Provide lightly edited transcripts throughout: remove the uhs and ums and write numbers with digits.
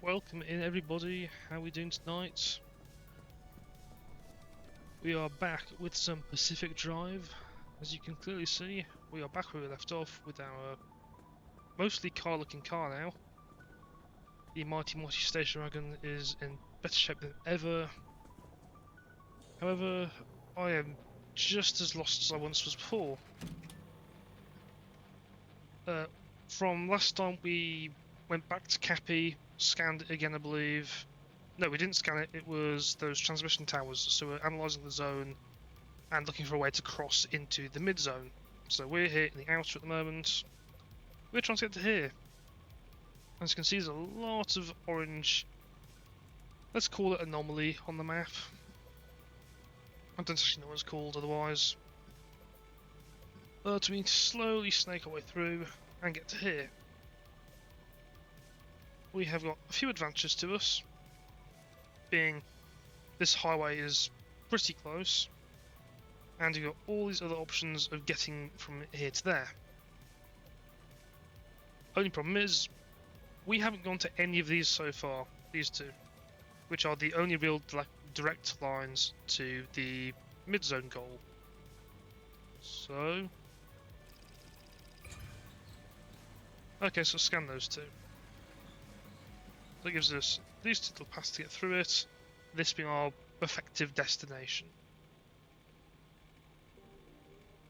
Welcome in everybody, how are we doing tonight? We are back with some Pacific Drive. As you can clearly see, we are back where we left off with our mostly car looking car now. The mighty station wagon is in better shape than ever. However, I am just as lost as I once was before. From last time we went back to Cappy, scanned it again I believe. No, we didn't scan it, it was those transmission towers, so we're analysing the zone and looking for a way to cross into the mid-zone. So we're here in the outer at the moment. We're trying to get to here. As you can see, there's a lot of orange, let's call it anomaly, on the map. I don't actually know what it's called otherwise. But we need to slowly snake our way through and get to here. We have got a few advantages to us, being this highway is pretty close, and you've got all these other options of getting from here to there. Only problem is, we haven't gone to any of these so far, these two, which are the only real direct lines to the mid-zone goal. So... okay, so scan those two. That gives us these two little paths to get through it, this being our effective destination.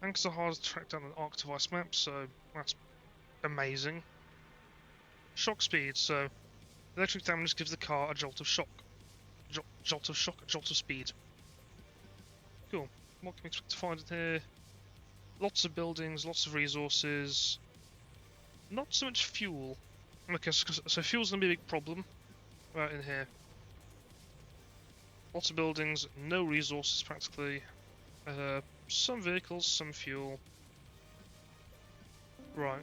Anchors are hard to track down on Arc device map, so that's amazing. Shock speed, so electric damage gives the car a jolt of shock. Jolt of shock, a jolt of speed. Cool. What can we expect to find in here? Lots of buildings, lots of resources. Not so much fuel. Okay, so fuel's gonna be a big problem right in here. Lots of buildings, no resources practically. Some vehicles, some fuel. Right.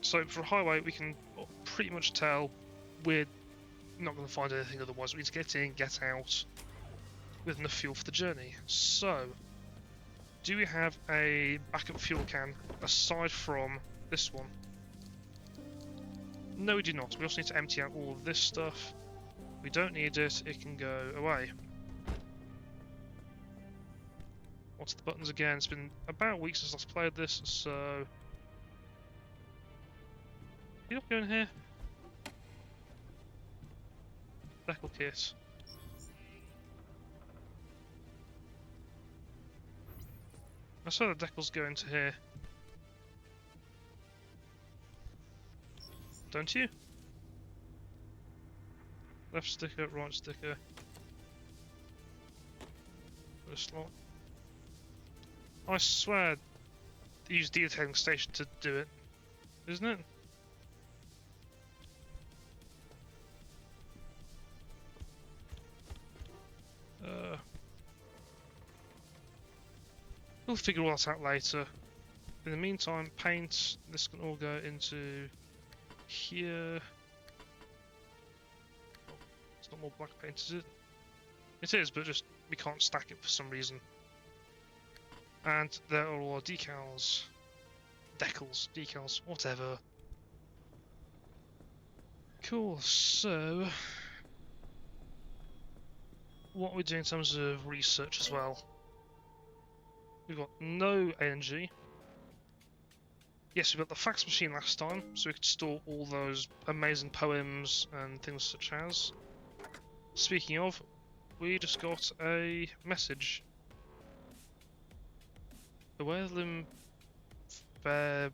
So for a highway, we can pretty much tell we're not going to find anything otherwise. We need to get in, get out with enough fuel for the journey. So, do we have a backup fuel can aside from this one? No, we do not. We also need to empty out all of this stuff. We don't need it, it can go away. What's the buttons again? It's been about a week since I last played this, so... you not going here? Decal kit. I saw the decals go into here. Don't you? Left sticker, right sticker. Put a slot. I swear they use detailing station to do it, isn't it? We'll figure all that out later. In the meantime, paint, this can all go into here. Oh, it's not more black paint, is it? It is, but just we can't stack it for some reason. And there are all our decals. Decals, decals, whatever. Cool, so... what are we doing in terms of research as well? We've got no energy. Yes, we got the fax machine last time, so we could store all those amazing poems and things such as. Speaking of, we just got a message. Beware the limb... oh.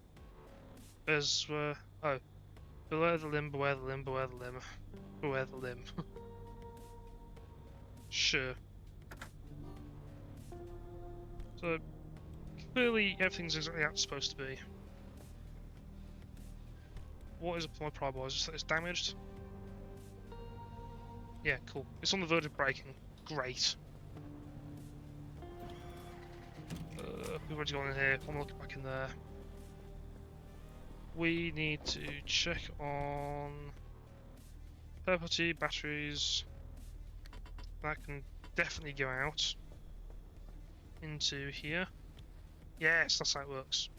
Beware the limb, beware the limb, beware the limb. Beware the limb. Sure. So, clearly everything's exactly how it's supposed to be. What is up with my pry bar? Is just that it's damaged? Yeah, cool. It's on the verge of breaking. Great. We've already gone in here. I'm looking back in there. We need to check on purple batteries. That can definitely go out into here. Yes, that's how it works.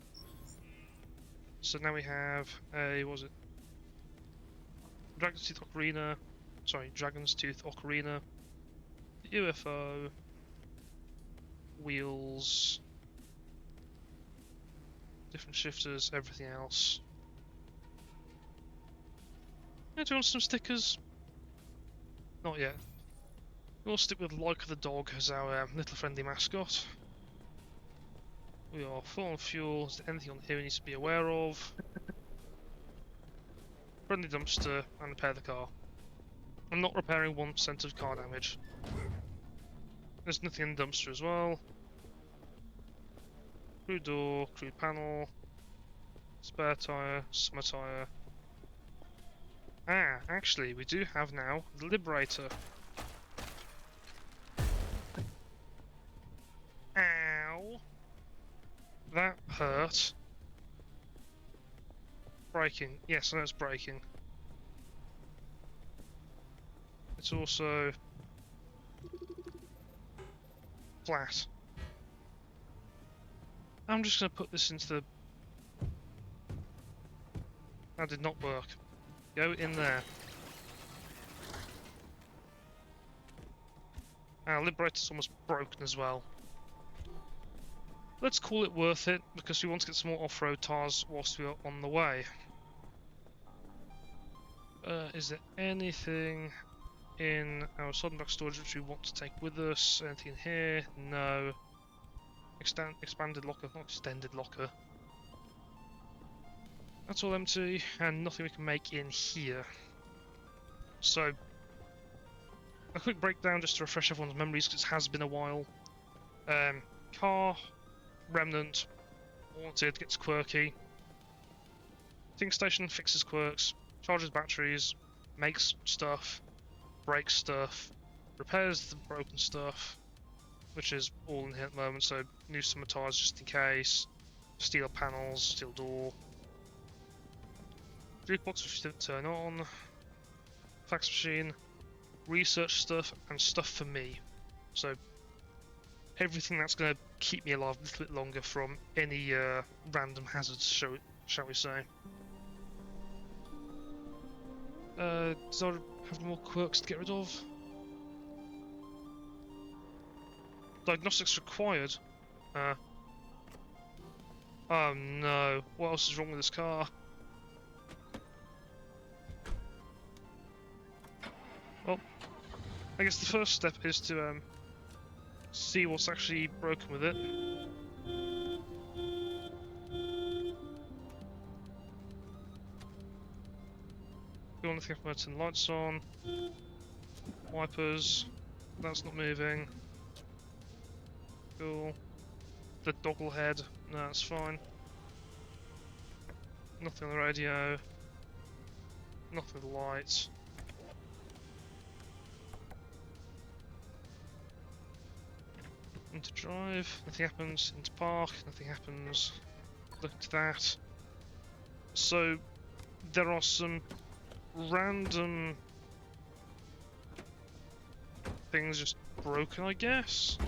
So now we have a, what was it? Dragon's Tooth Ocarina. Sorry, Dragon's Tooth Ocarina. The UFO. Wheels. Different shifters, everything else. Yeah, do you want some stickers? Not yet. We'll stick with Like the Dog as our little friendly mascot. We are full on fuel. Is there anything on here we need to be aware of? Friendly dumpster and repair the car. I'm not repairing 1% of car damage. There's nothing in the dumpster as well. Crew door, crew panel, spare tyre, summer tyre. Ah, actually, we do have now the Liberator. Ow! That hurt. Braking. Yes, I know it's braking. It's also flat. I'm just going to put this into the... That did not work. Go in there. Our Liberator's almost broken as well. Let's call it worth it, because we want to get some more off-road tires whilst we are on the way. Is there anything in our southern back storage which we want to take with us? Anything in here? No. Expanded locker, not extended locker. That's all empty, and nothing we can make in here. So, a quick breakdown just to refresh everyone's memories, because it has been a while. Car, Remnant, Haunted, gets quirky. Think Station fixes quirks, charges batteries, makes stuff, breaks stuff, repairs the broken stuff, which is all in here at the moment, so new summer tyres just in case, steel panels, steel door, jukebox which didn't turn on, fax machine, research stuff, and stuff for me. So everything that's going to keep me alive a little bit longer from any random hazards, shall we say. Does I have more quirks to get rid of? Diagnostics required. Oh no, what else is wrong with this car? Well, I guess the first step is to see what's actually broken with it. You want to think about turning lights on, wipers, that's not moving. Cool. The doggle head, no, that's fine. Nothing on the radio, nothing with the lights. Into drive, nothing happens. Into park, nothing happens. Look at that. So, there are some random things just broken, I guess.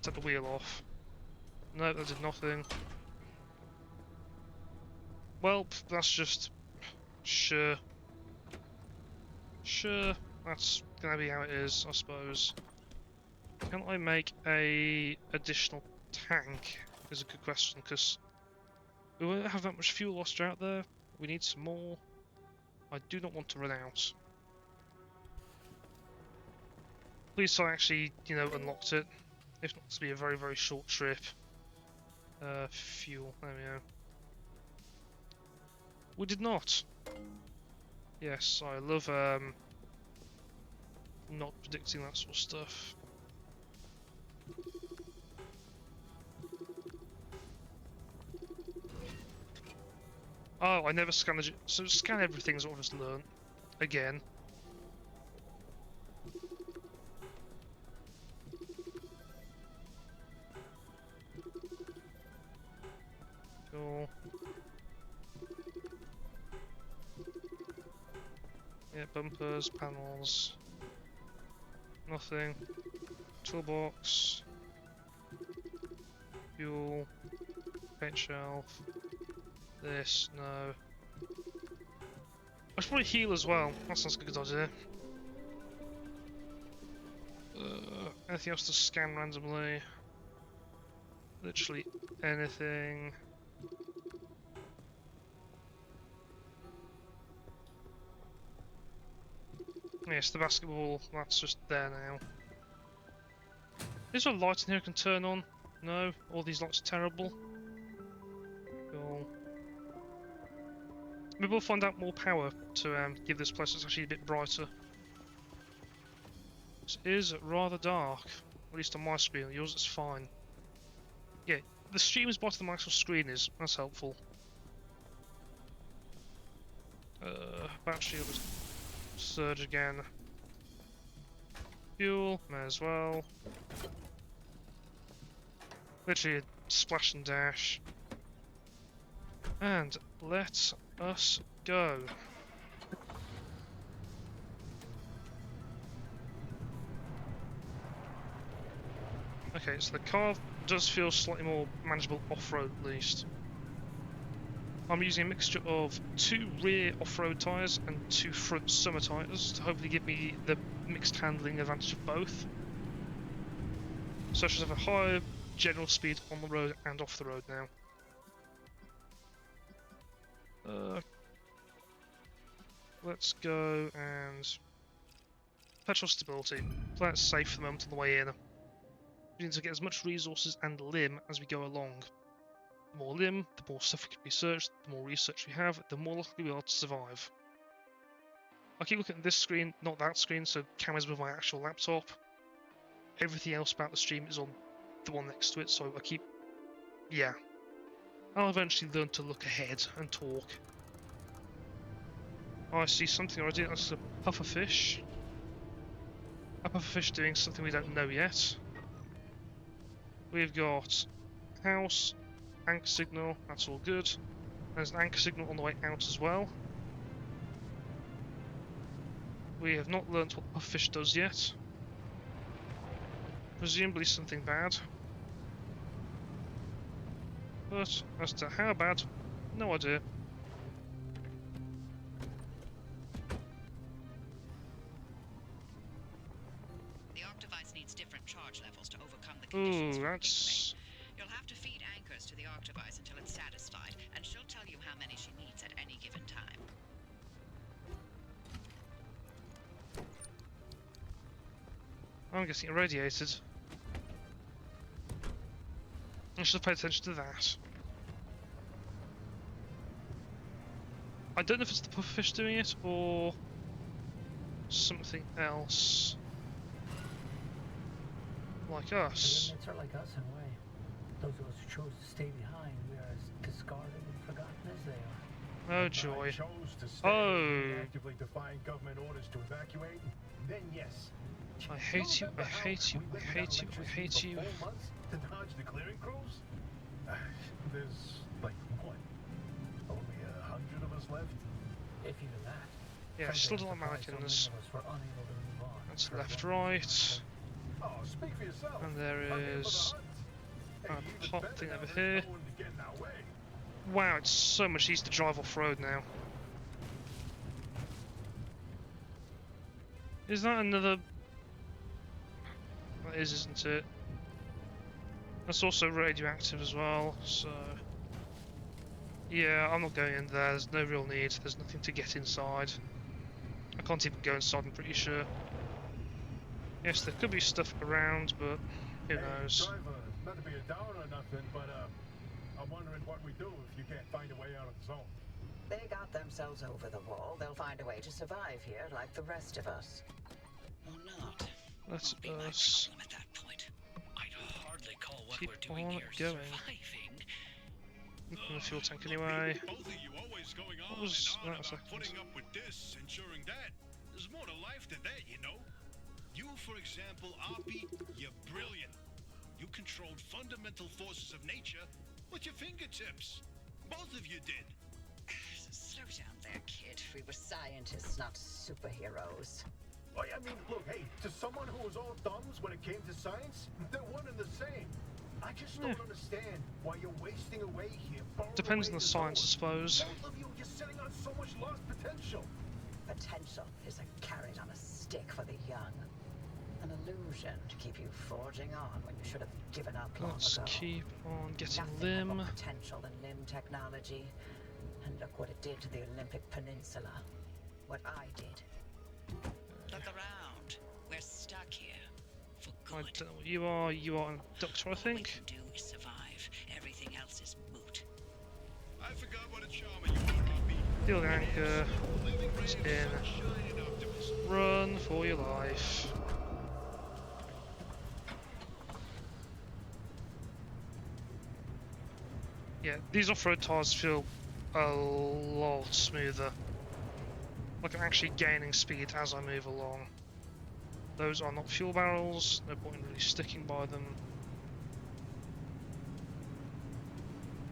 Take the wheel off. No, that did nothing. Well, that's just... Sure. Sure, that's gonna be how it is, I suppose. Can I make a additional tank? Is a good question, because we won't have that much fuel lost out there. We need some more. I do not want to run out. Please I actually, unlocked it. If not, it's be a very, very short trip. Fuel, there we go. We did not. Yes, I love not predicting that sort of stuff. Oh, I never scanned the... So scan everything is what I've just learned. Again. Cool. Yeah, bumpers, panels. Nothing. Toolbox. Fuel. paint shelf. This, no. I should probably heal as well. That sounds like a good idea. Anything else to scan randomly? Literally anything. Yes, the basketball, that's just there now. Is there a light in here I can turn on? No? All these lights are terrible. Cool. Maybe we'll find out more power to give this place that's actually a bit brighter. It is rather dark, at least on my screen. Yours is fine. Yeah, the stream is brighter than my actual screen is. That's helpful. Battery will surge again. Fuel, may as well. Literally a splash and dash. And let us go. Okay, so the car does feel slightly more manageable off-road at least. I'm using a mixture of 2 rear off-road tyres and 2 front summer tyres to hopefully give me the mixed handling advantage of both. So I should have a higher general speed on the road and off the road now. Let's go and... Petrol stability. Play it safe for the moment on the way in. We need to get as much resources and limb as we go along. The more limb, the more stuff we can research, the more research we have, the more likely we are to survive. I keep looking at this screen, not that screen, so cameras with my actual laptop. Everything else about the stream is on the one next to it, so I keep... yeah. I'll eventually learn to look ahead and talk. Oh, I see something already, that's a pufferfish. A pufferfish doing something we don't know yet. We've got house, anchor signal, that's all good. There's an anchor signal on the way out as well. We have not learnt what the pufferfish does yet. Presumably something bad. But as to how bad, no idea. The arc device needs different charge levels to overcome the conditions. Ooh, that's... You'll have to feed anchors to the arc device until it's satisfied, and she'll tell you how many she needs at any given time. I'm getting irradiated. I should have paid attention to that. I don't know if it's the pufferfish doing it or something else. Like us. The inmates are like us in a way. Those of us who chose to stay behind, we are as discarded and forgotten as they are. Oh joy. Chose to stay and actively defying government orders to evacuate, then yes. I hate you, I hate you, I hate you, I hate you. 4 months to dodge the clearing crews? There's like what? Only 100 of us left? If even that. Yeah, still a lot of mannequins. That's left, right. Oh, speak for yourself. And there is a pot thing over here. No one to get in our way. Wow, it's so much easier to drive off-road now. Is that another... That is, isn't it? That's also radioactive as well, so... Yeah, I'm not going in there, there's no real need, there's nothing to get inside. I can't even go inside, I'm pretty sure. Yes, there could be stuff around, but who knows. Driver, not to be a downer or nothing, but I'm wondering what we do if you can't find a way out of the zone. They got themselves over the wall. They'll find a way to survive here, like the rest of us. Or not. Let's us at that point. I'd hardly call what keep we're doing on here going. surviving. Looking at the fuel tank anyway. Both of you always going on What was and on that? about putting up with this, ensuring that. There's more to life than that, you know. You, for example, Oppie, you're brilliant. You controlled fundamental forces of nature with your fingertips. Both of you did. Slow down there, kid. We were scientists, not superheroes. Well, I mean, look, hey, to someone who was all thumbs when it came to science, they're one and the same. I just don't understand why you're wasting away here. Depends on the science, I suppose. Both of you, you're sitting on so much lost potential. Potential is a carrot on a stick for the young. An illusion to keep you forging on when you should have given up long Let's ago. keep on getting Nothing limb. but potential in limb technology. And look what it did to the Olympic Peninsula. What I did. Look around. We're stuck here. For I good. don't know what you are. You are a doctor, I All we think. can do is survive. Everything else is moot. I forgot what a charmer you are, Robbie. Deal the anchor. Living ray It's of in. sunshine and optimism. Run for your life. Yeah, these off-road tires feel a lot smoother. Like I'm actually gaining speed as I move along. Those are not fuel barrels, no point in really sticking by them.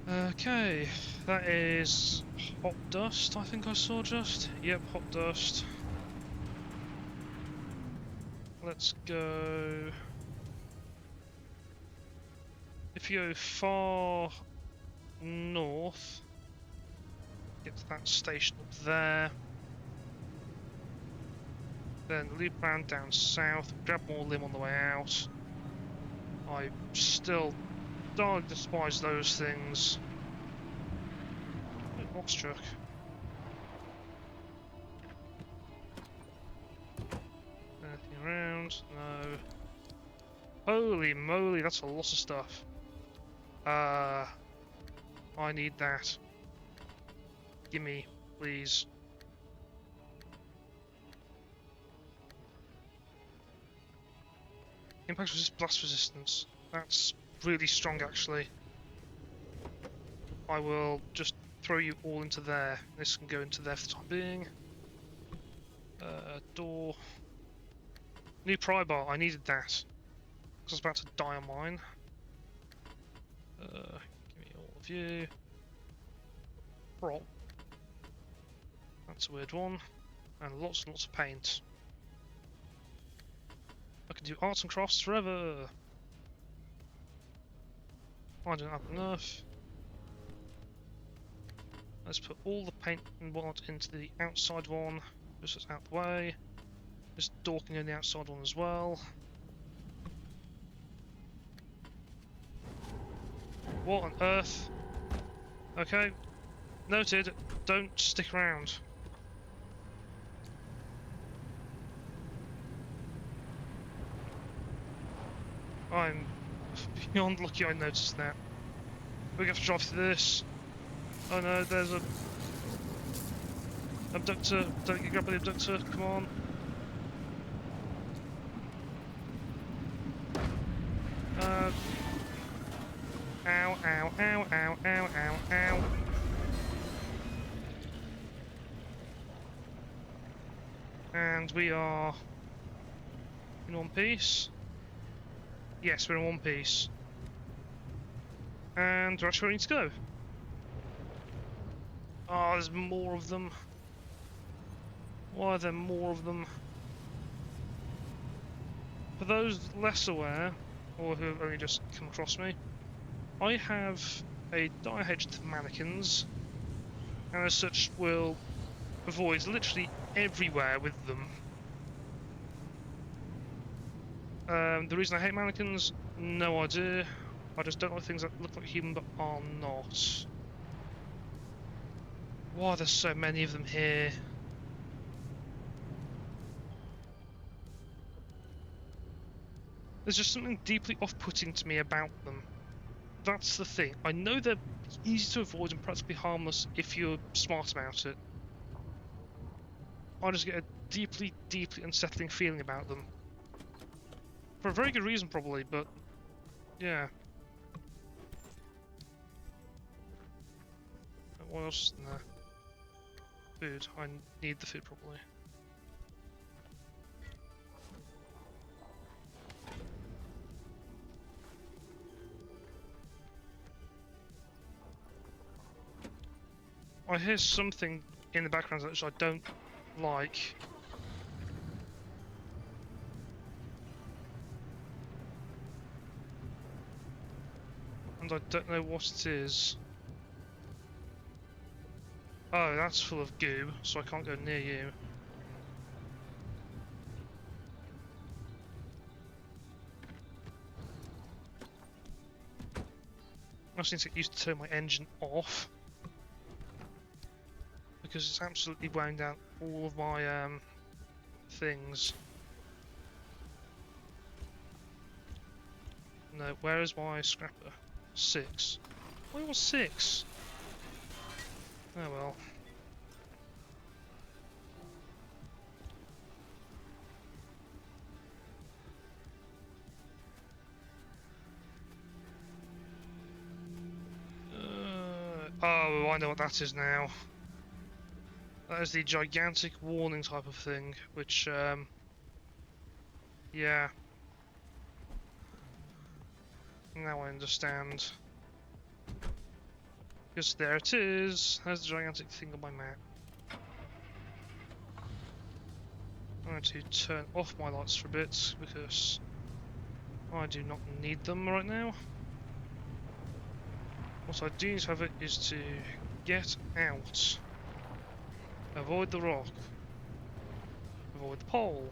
Okay, that is hot dust, I think I saw just. Yep, hot dust. Let's go... If you go far north, get to that station up there. Then loop around down south, grab more limb on the way out. I still don't despise those things. Oh, box truck. Anything around? No. Holy moly, that's a lot of stuff. I need that. Gimme, please. Impact resist, blast resistance. That's really strong, actually. I will just throw you all into there. This can go into there for the time being. Door. New pry bar. I needed that. I was about to die on mine. Give me all of you. Prop. That's a weird one. And lots and lots of paint. I can do arts and crafts forever. I don't have enough. Let's put all the paint and whatnot into the outside one, just so it's out the way. This door can go in the outside one as well. What on earth? Okay, noted. Don't stick around. I'm beyond lucky I noticed that. We have to drive through this. Oh no, there's a abductor. Don't get grabbed by the abductor. Come on. Ow, ow, ow, ow, ow, ow, ow. And we are in one piece. Yes, we're in one piece. And we're actually ready to go. Oh, there's more of them. Why are there more of them? For those less aware, or who have only just come across me, I have a die-hedged mannequins, and as such will avoid literally everywhere with them. The reason I hate mannequins, no idea. I just don't like things that look like human but are not. Why are there so many of them here? There's just something deeply off-putting to me about them. That's the thing. I know they're easy to avoid and practically harmless if you're smart about it. I just get a deeply, deeply unsettling feeling about them. For a very good reason, probably, but yeah. What else is in there? Food. I need the food, probably. I hear something in the background which I don't like. but I don't know what it is. Oh, that's full of goo, so I can't go near you. I just need to get used to turn my engine off, because it's absolutely weighing down all of my things. No, where is my scrapper? 6. Why was 6? Oh well. Oh, I know what that is now. That is the gigantic warning type of thing, which, yeah. Now I understand. Because there it is. There's the gigantic thing on my map. I'm going to turn off my lights for a bit, because I do not need them right now. What I do need to have it is to get out. Avoid the rock. Avoid the pole.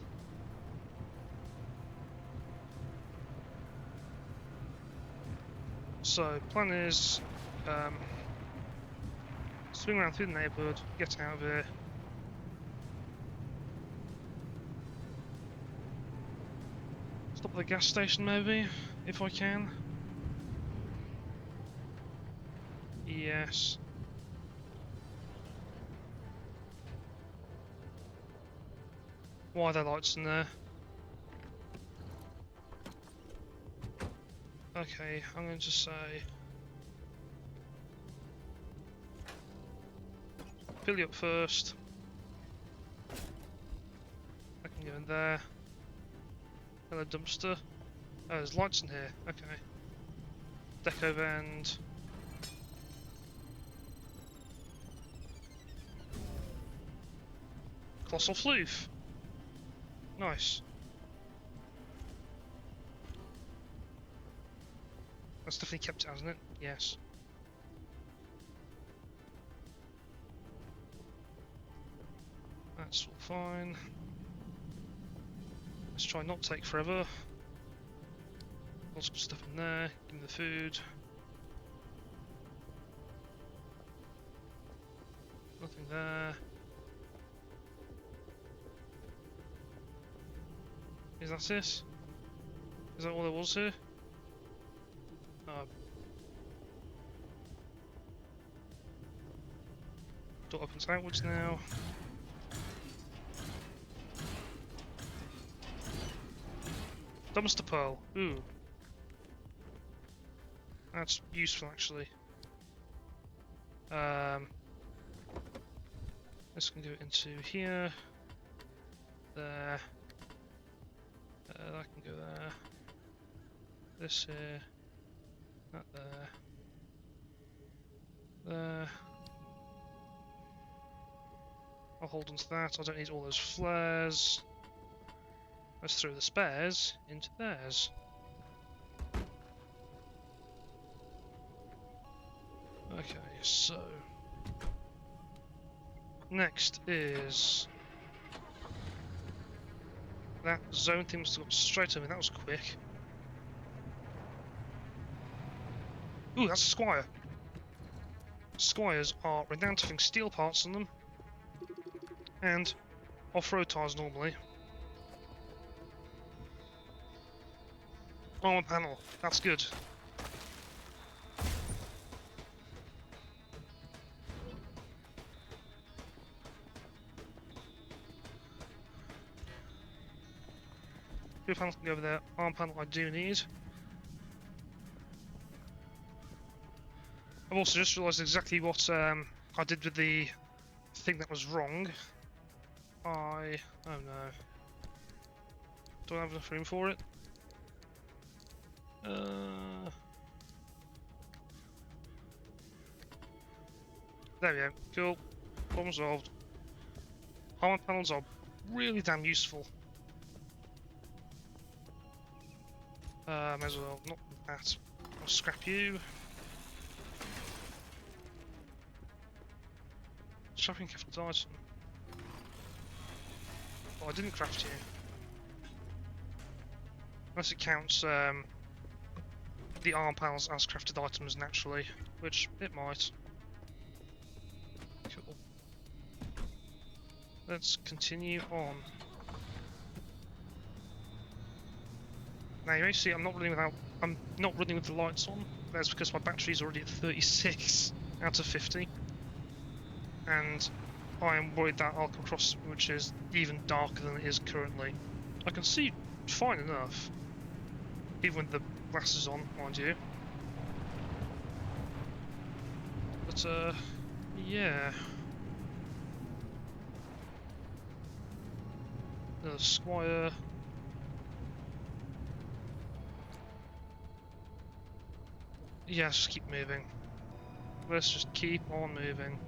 So, plan is swing around through the neighbourhood, get out of here. Stop at the gas station maybe, if I can. Yes. Why are there lights in there? Okay, I'm going to say... fill you up first. I can go in there. Hello dumpster. Oh, there's lights in here, okay. Deco vent. Colossal floof. Nice. That's definitely kept it, hasn't it? Yes. That's all fine. Let's try not to take forever. Lots of stuff in there. Give me the food. Nothing there. Is that it? Is that all there was here? Door opens outwards now. Dumpster pearl. Ooh. That's useful actually. This can go into here. There. That can go there. This here. That there. There. I'll hold on to that. I don't need all those flares. Let's throw the spares into theirs. Okay, so... next is... that zone thing must have got straight over me. That was quick. Ooh, that's a Squire. Squires are renowned for having steel parts on them. And off-road tyres normally. Armor panel, that's good. Fuel panel can go over there. Armor panel I do need. I've also just realised exactly what I did with the thing that was wrong. Oh no. Do I have enough room for it? There we go. Cool. Problem solved. Armor panels are really damn useful. May as well not that. I'll scrap you. Shopping crafted item. Oh, I didn't craft you. Unless it counts the arm panels as crafted items naturally, which it might. Cool. Let's continue on. Now you may see I'm not running with the lights on. That's because my battery's already at 36 out of 50. And I am worried that I'll come across which is even darker than it is currently. I can see fine enough. Even with the glasses on, mind you. But yeah. Another squire. Yeah, let's just keep moving. Let's just keep on moving.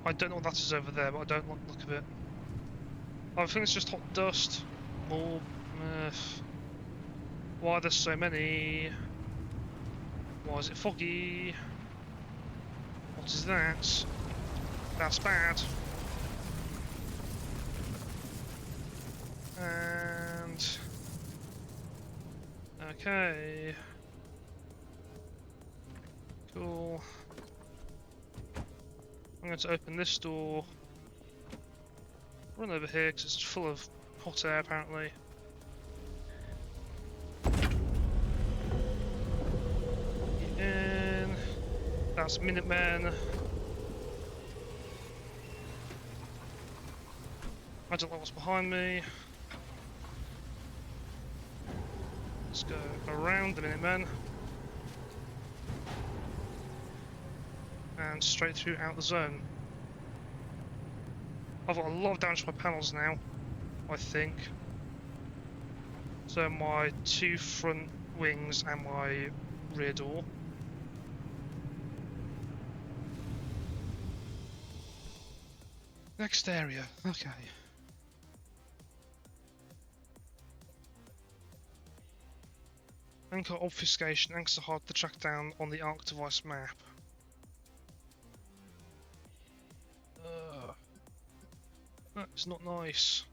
I don't know what that is over there, but I don't like the look of it. I think it's just hot dust. More. Why are there so many? Why is it foggy? What is that? That's bad. And okay, cool. I'm going to open this door. Run over here because it's full of hot air apparently. Get in. That's Minutemen. I don't know what's behind me. Let's go around the Minutemen. And straight through out the zone. I've got a lot of damage to my panels now, I think. So my two front wings and my rear door. Next area, okay. Anchor obfuscation. Anchors are hard to track down on the Arc device map. That's not nice.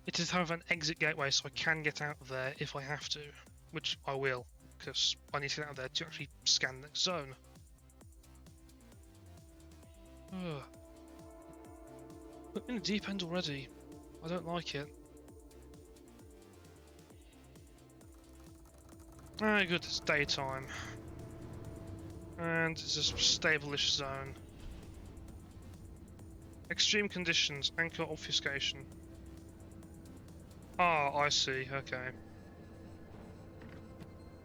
It is, however, an exit gateway, so I can get out of there if I have to, which I will, because I need to get out of there to actually scan the zone. Ugh. We're in the deep end already. I don't like it. Ah, good, it's daytime. And it's a stable-ish zone. Extreme conditions, anchor obfuscation. Ah, I see, okay.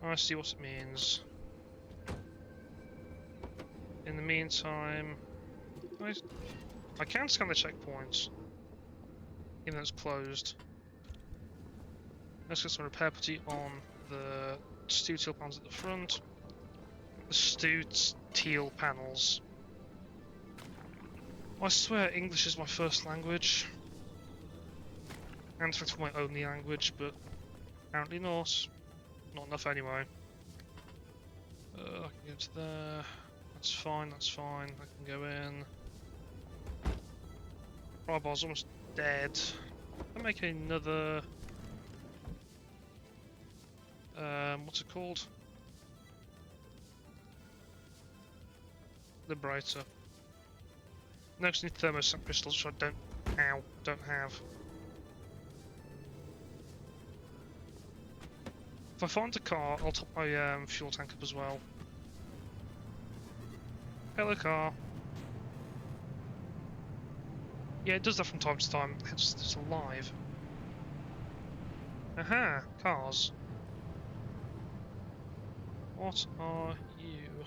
I see what it means. In the meantime, I can scan the checkpoints, even though it's closed. Let's get some repair putty on the steel panels at the front. The steel panels. I swear English is my first language. And in fact my only language, but apparently not. Not enough anyway. I can go to there. That's fine, that's fine. I can go in. Bar's almost dead. I'll make another... what's it called? Liberator. Next need thermostat crystals, which I don't have. If I find a car, I'll top my fuel tank up as well. Hello, car. Yeah, it does that from time to time. It's alive. Aha, cars. What are you?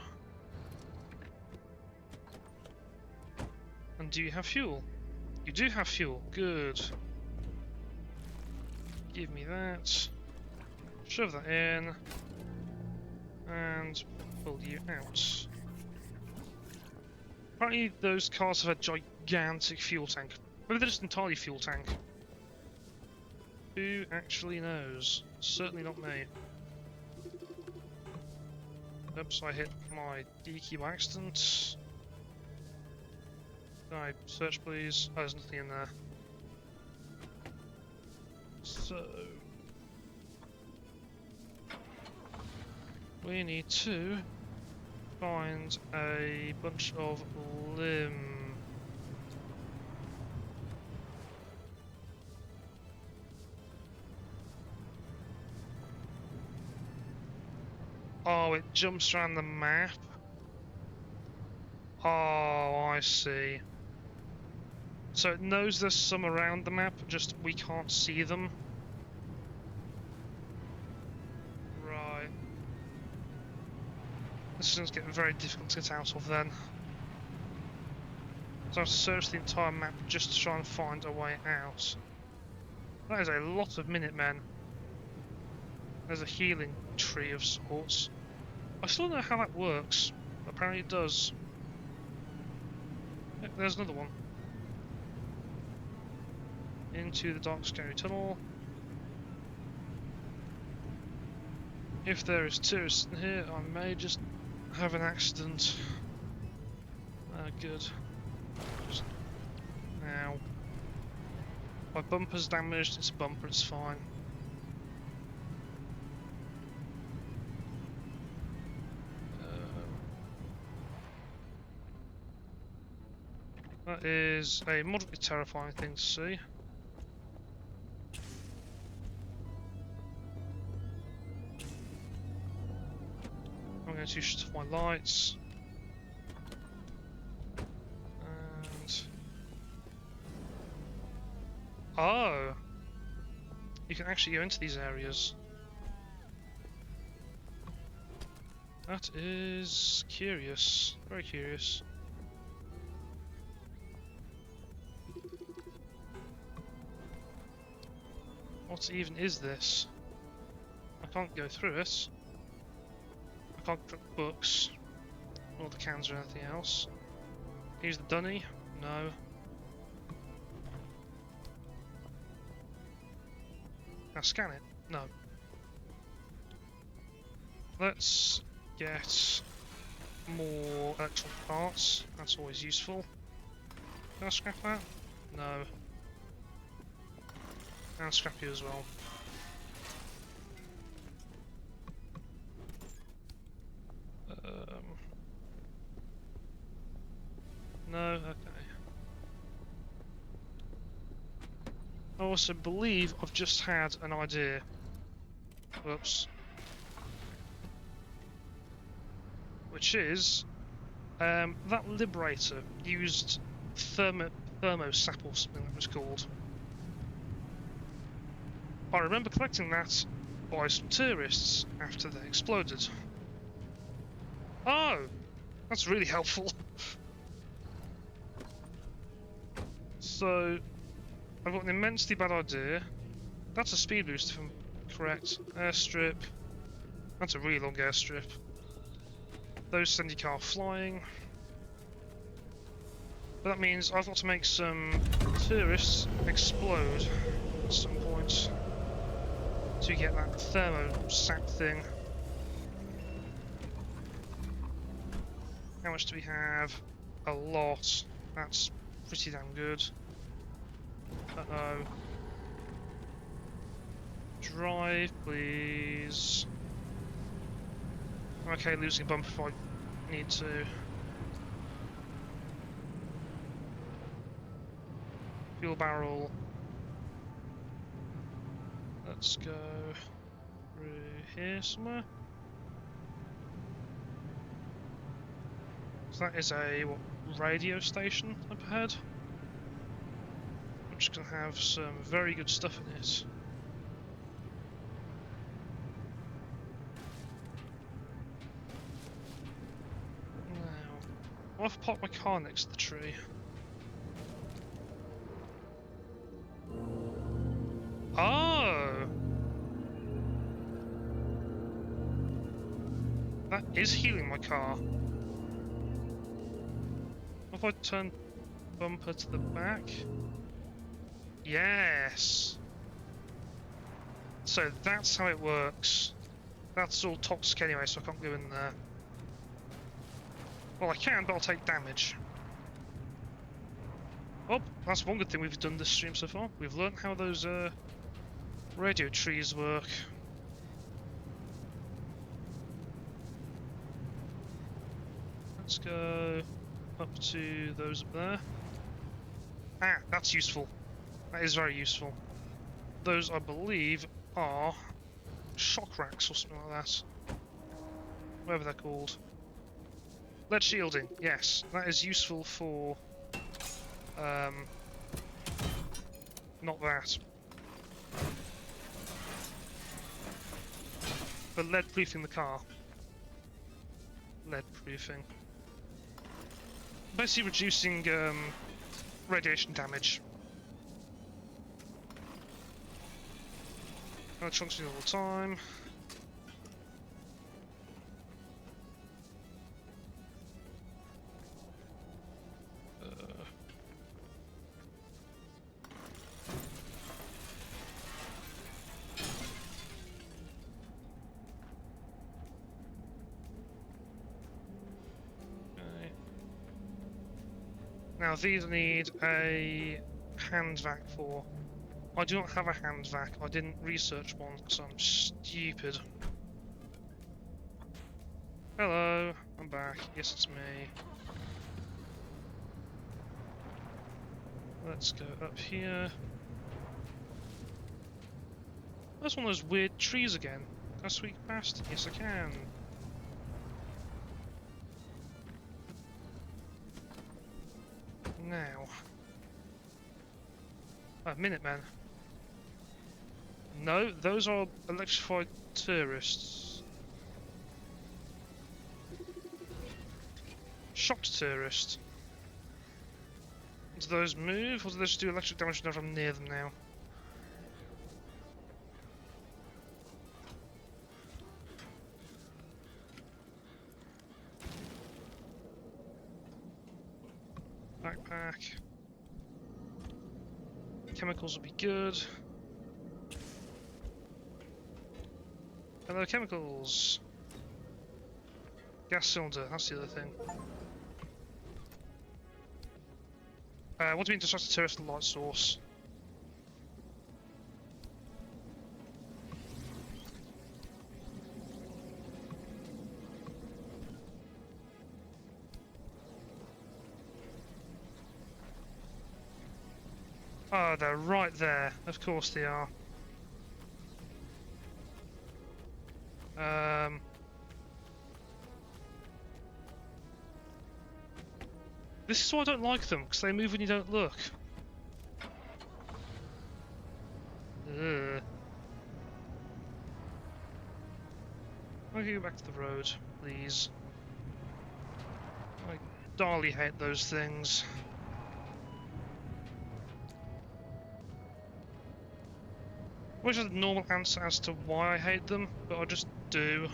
And do you have fuel? You do have fuel. Good. Give me that. Shove that in. And pull you out. Apparently those cars have a gigantic fuel tank. Maybe they're just entirely fuel tank. Who actually knows? Certainly not me. Oops, I hit my D key by accident. Can I search, please? Oh, there's nothing in there. So... we need to find a bunch of limb. Oh, it jumps around the map. Oh, I see. So it knows there's some around the map, just we can't see them. Right. This is going to get very difficult to get out of then. So I've searched the entire map just to try and find a way out. That is a lot of Minutemen. There's a healing tree of sorts. I still don't know how that works. Apparently it does. Yep, there's another one. Into the dark scary tunnel. If there is tourists in here, I may just have an accident. Ah, good. Just... now. My bumper's damaged, it's a bumper, it's fine. That is a moderately terrifying thing to see. I'm going to shut off my lights. And... oh! You can actually go into these areas. That is curious. Very curious. What even is this? I can't go through it. I can't drink books, or the cans or anything else. Use the dunny? No. Now scan it? No. Let's get more electronic parts. That's always useful. Can I scrap that? No. And scrap you as well. No, okay. I also believe I've just had an idea. Whoops. Which is, that Liberator used thermosap or something that was called. I remember collecting that by some tourists after they exploded. Oh! That's really helpful. So, I've got an immensely bad idea. That's a speed boost if I'm correct. Airstrip. That's a really long airstrip. Those send your car flying. But that means I've got to make some tourists explode at some point to get that thermosap thing. How much do we have? A lot. That's pretty damn good. Uh-oh. Drive, please. Okay, losing a bump if I need to. Fuel barrel. Let's go through here somewhere. So that is a radio station up ahead, which can have some very good stuff in it. Now, I've parked my car next to the tree. Oh! That is healing my car. If I turn bumper to the back? Yes! So that's how it works. That's all toxic anyway, so I can't go in there. Well, I can, but I'll take damage. Oh, that's one good thing we've done this stream so far. We've learned how those radio trees work. Let's go up to those up there. Ah, that's useful. That is very useful. Those, I believe, are shock racks or something like that. Whatever they're called. Lead shielding, yes. That is useful for... not that. For lead proofing the car. Lead proofing. Basically reducing radiation damage. Electronics all the time. Now these need a hand vac for. I do not have a hand vac. I didn't research one because I'm stupid. Hello, I'm back. Yes, it's me. Let's go up here. That's one of those weird trees again. Can I sweep past? Yes, I can. Now. Minutemen. No, those are electrified tourists. Shocked tourist. Do those move, or do they just do electric damage whenever I'm near them now? Backpack. Chemicals will be good. Hello, chemicals. Gas cylinder, that's the other thing. What do you mean distract the terrestrial light source? Oh, they're right there. Of course they are. This is why I don't like them, because they move when you don't look. Ugh. I can go back to the road, please. I darly hate those things. I wish I had a normal answer as to why I hate them, but I just do.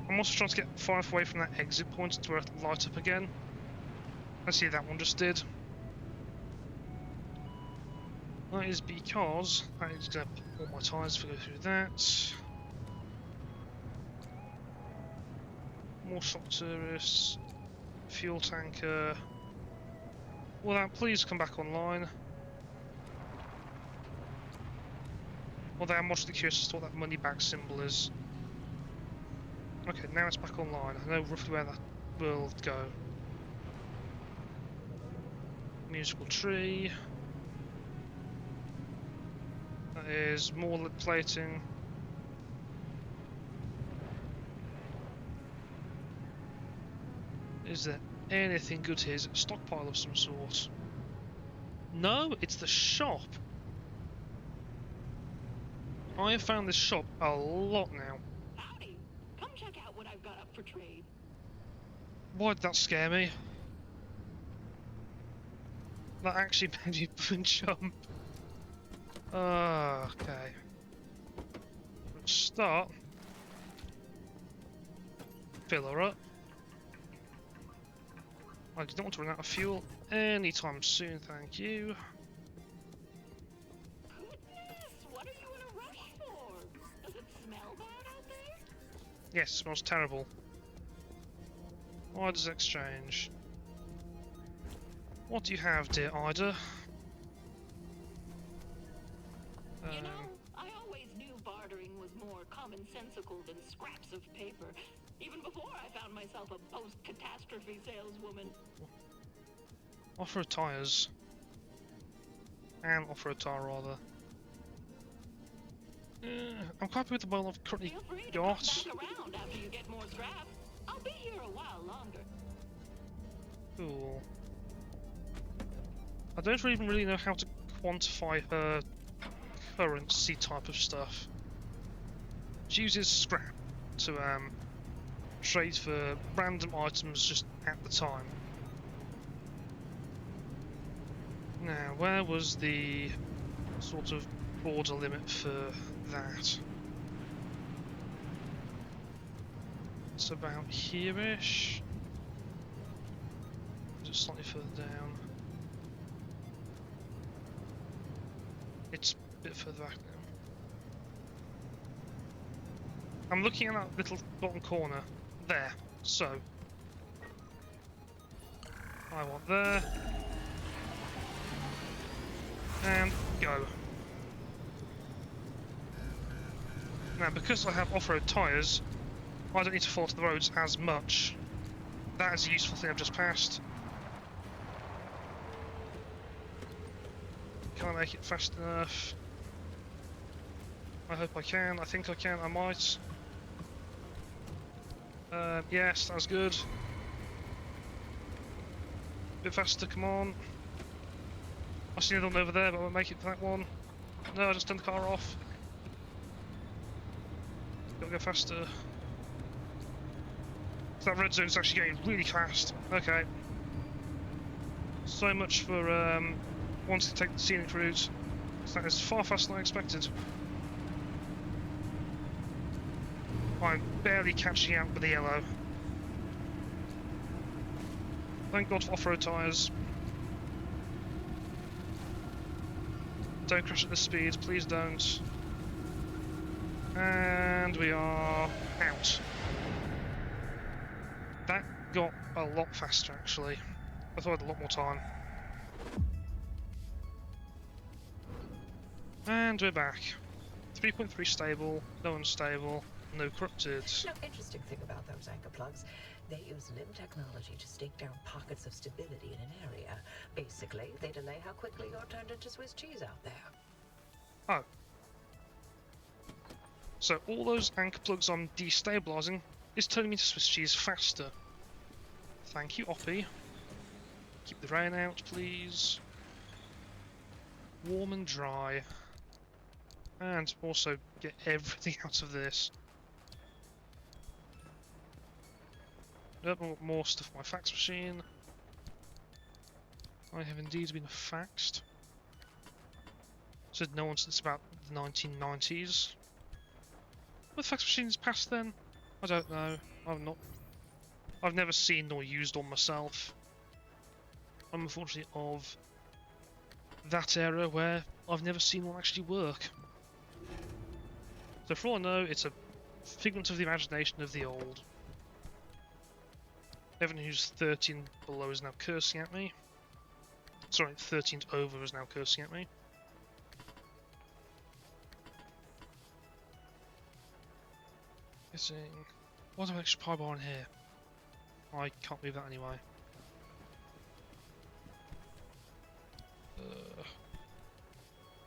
I'm also trying to get far enough away from that exit point to where it'll light up again. I see that one just did. That is because I need to pop all my tyres if I go through that. More shock tourists. Fuel tanker. Will that please come back online? Although I'm mostly curious as to what that money back symbol is. Okay, now it's back online. I know roughly where that will go. Musical tree. That is more lead plating. Is there anything good here? Is it a stockpile of some sort? No, it's the shop. I have found this shop a lot now. Howdy. Come check out what I've got up for trade. Why did that scare me? That actually made me jump. Okay. Let's start. Fill her up. I don't want to run out of fuel anytime soon, thank you. Yes, it smells terrible. Ida's exchange. What do you have, dear Ida? You know, I always knew bartering was more commonsensical than scraps of paper, even before I found myself a post-catastrophe saleswoman. Off-road tyres. And off-road tyre, rather. I'm quite happy with the model I've currently Feel free to got. come back around after you get more scrap. I'll be here a while longer. Cool. I don't even really know how to quantify her currency type of stuff. She uses scrap to trade for random items just at the time. Now, where was the sort of border limit for that? It's about here-ish. Just slightly further down. It's a bit further back now. I'm looking at that little bottom corner. There. So. I want there. And go. Now, because I have off-road tyres, I don't need to fall to the roads as much. That is a useful thing I've just passed. Can I make it fast enough? I hope I can. I think I can. I might. Yes, that's good. Bit faster, come on. I see another one over there, but I won't make it for that one. No, I just turned the car off. Gotta go faster. So that red zone's actually getting really fast. Okay. So much for wanting to take the scenic route. So that is far faster than I expected. I'm barely catching out with the yellow. Thank God for off-road tyres. Don't crash at this speed, please don't. And we are out. That got a lot faster actually. I thought I had a lot more time. And we're back. 3.3 stable, no unstable, no corrupted. No, interesting thing about those anchor plugs. They use limb technology to stake down pockets of stability in an area. Basically, they delay how quickly you're turned into Swiss cheese out there. Oh. So all those anchor plugs I'm destabilising is turning me to Swiss cheese faster. Thank you, Oppie. Keep the rain out, please. Warm and dry. And also get everything out of this. Yep, I want more stuff on my fax machine. I have indeed been faxed. Said no one since about the 1990s. Were fax machines past then? I don't know. I've never seen nor used one myself. I'm unfortunately of that era where I've never seen one actually work. So for all I know, it's a figment of the imagination of the old. Everyone who's 13 below is now cursing at me. Sorry, 13 over is now cursing at me. Getting... What an extra pie bar in here? I can't move that anyway.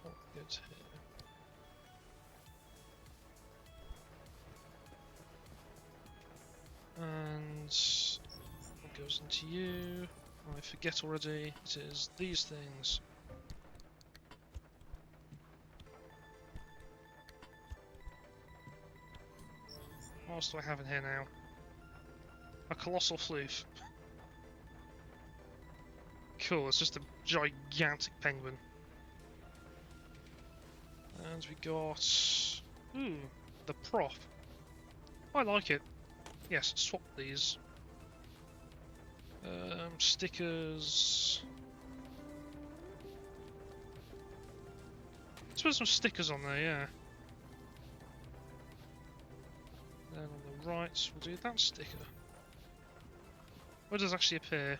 What goes here? And what goes into you? I forget already. It is these things. What else do I have in here now? A colossal floof. Cool, it's just a gigantic penguin. And we got... the prop. I like it. Yes, swap these. Stickers... Let's put some stickers on there, yeah. Then on the Right, we'll do that sticker. Where does it actually appear?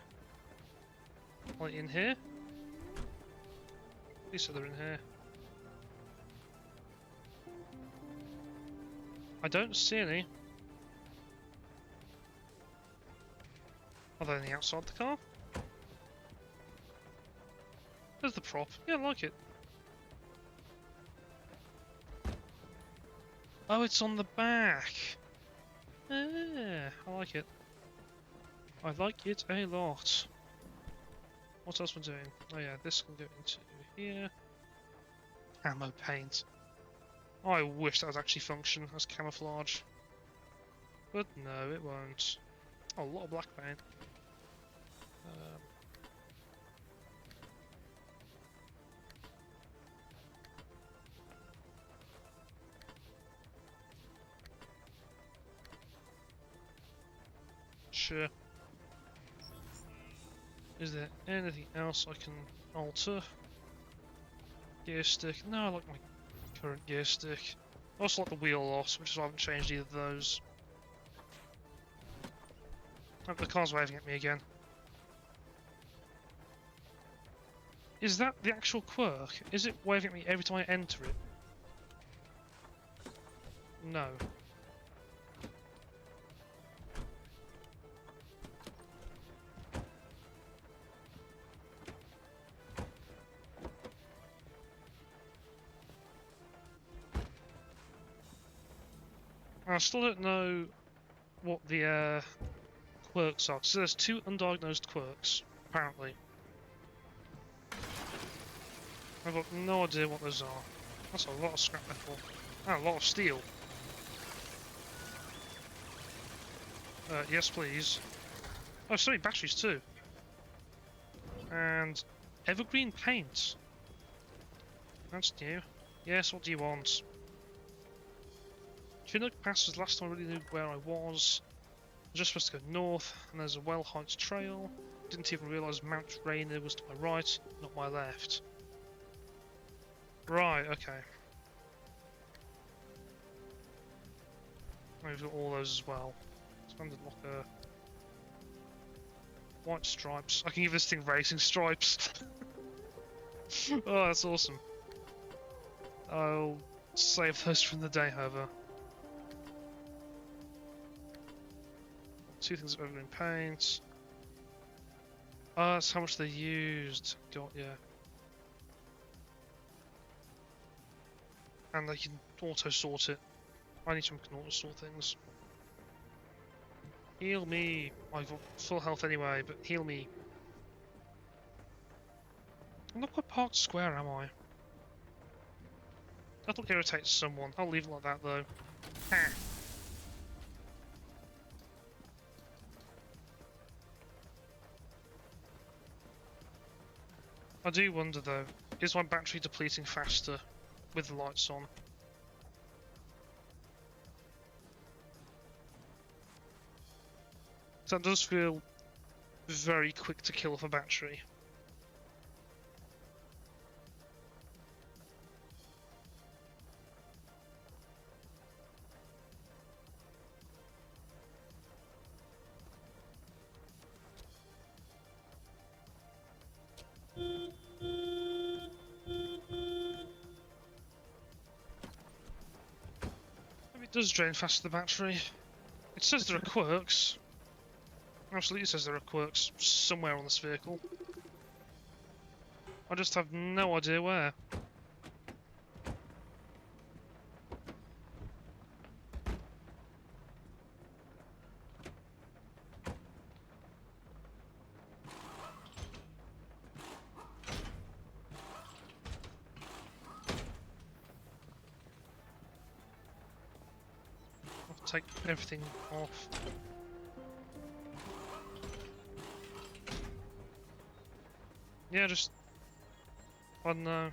Like in here? Please say they're in here. I don't see any. Are they on the outside of the car? There's the prop. Yeah, I like it. Oh, it's on the back. Yeah, I like it. I like it a lot. What else we're doing? Oh yeah, this can go into here. Ammo paint. I wish that would actually function as camouflage. But no, it won't. Oh, a lot of black paint. Sure. Is there anything else I can alter? Gear stick. No, I like my current gear stick. I also like the wheel loss, which is why I haven't changed either of those. Oh, the car's waving at me again. Is that the actual quirk? Is it waving at me every time I enter it? No. I still don't know what the quirks are. So there's 2 undiagnosed quirks, apparently. I've got no idea what those are. That's a lot of scrap metal. And a lot of steel. Yes please. Oh, sorry, batteries too. And evergreen paint. That's new. Yes, what do you want? Chinook Pass last time I really knew where I was. I was just supposed to go north, and there's a Well Heights trail. Didn't even realise Mount Rainier was to my right, not my left. Right, okay. We've got all those as well. Standard locker. White stripes. I can give this thing racing stripes. Oh, that's awesome. I'll save those from the day, however. 2 things of evergreen paint. Oh, that's how much they used. Got yeah. And they can auto sort it. I need someone who can auto sort things. Heal me. I've got full health anyway, but heal me. I'm not quite parked square, am I? That'll irritate someone. I'll leave it like that though. Ha. I do wonder though, is my battery depleting faster with the lights on? That does feel very quick to kill for battery. Maybe it does drain faster the battery. It says there are quirks. Absolutely says there are quirks somewhere on this vehicle. I just have no idea where. I'll take everything off. Yeah, just... I don't know.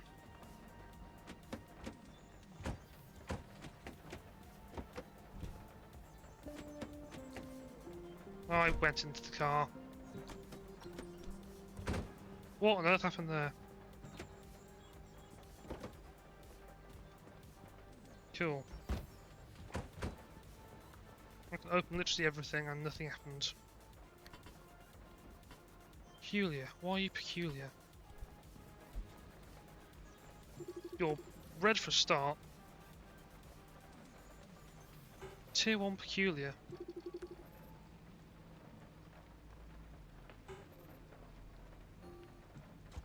I went into the car. What on earth happened there? Cool. Open literally everything and nothing happened. Peculiar. Why are you peculiar? You're red for a start. Tier 1 peculiar.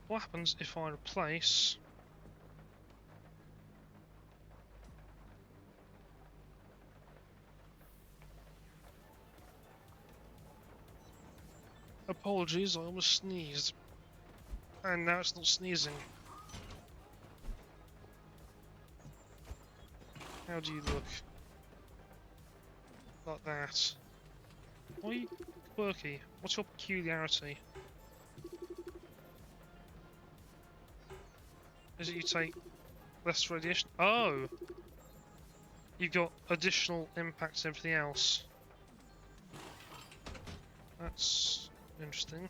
What happens if I replace... Apologies, I almost sneezed. And now it's not sneezing. How do you look? Like that. Why are you quirky? What's your peculiarity? Is it you take less radiation? Oh! You've got additional impacts and everything else. That's interesting.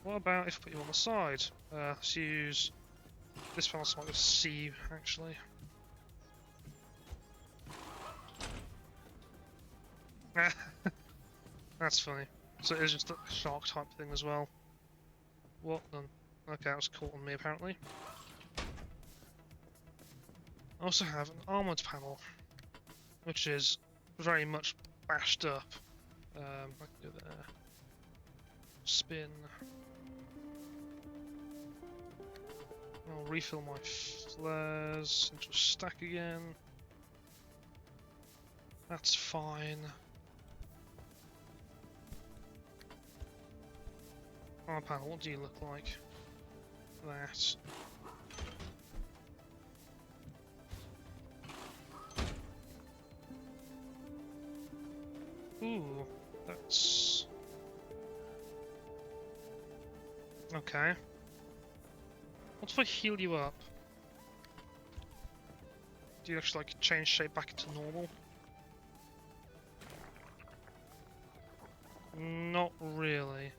What about if I put you on the side? Let's use this panel so I can see actually. That's funny. So it is just a shark type thing as well. What then? Okay, that was caught on me apparently. I also have an armoured panel, which is very much bashed up. I can go there. Spin. I'll refill my flares into a stack again. That's fine. Armor panel, what do you look like? That. Ooh, that's... Okay. What if I heal you up? Do you actually like change shape back into normal? Not really.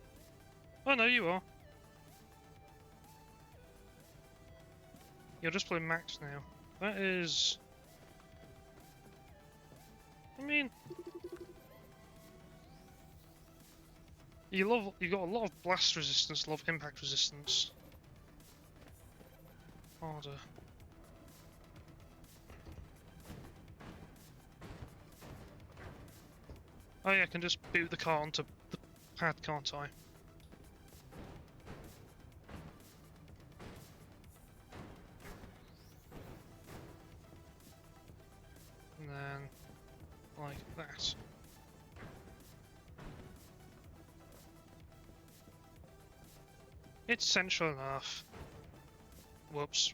Oh no, you are. You're just playing max now. That is... I mean... You got a lot of blast resistance, a lot of impact resistance. Harder. Oh yeah, I can just boot the car onto the pad, can't I? And then, like that. It's central enough. Whoops.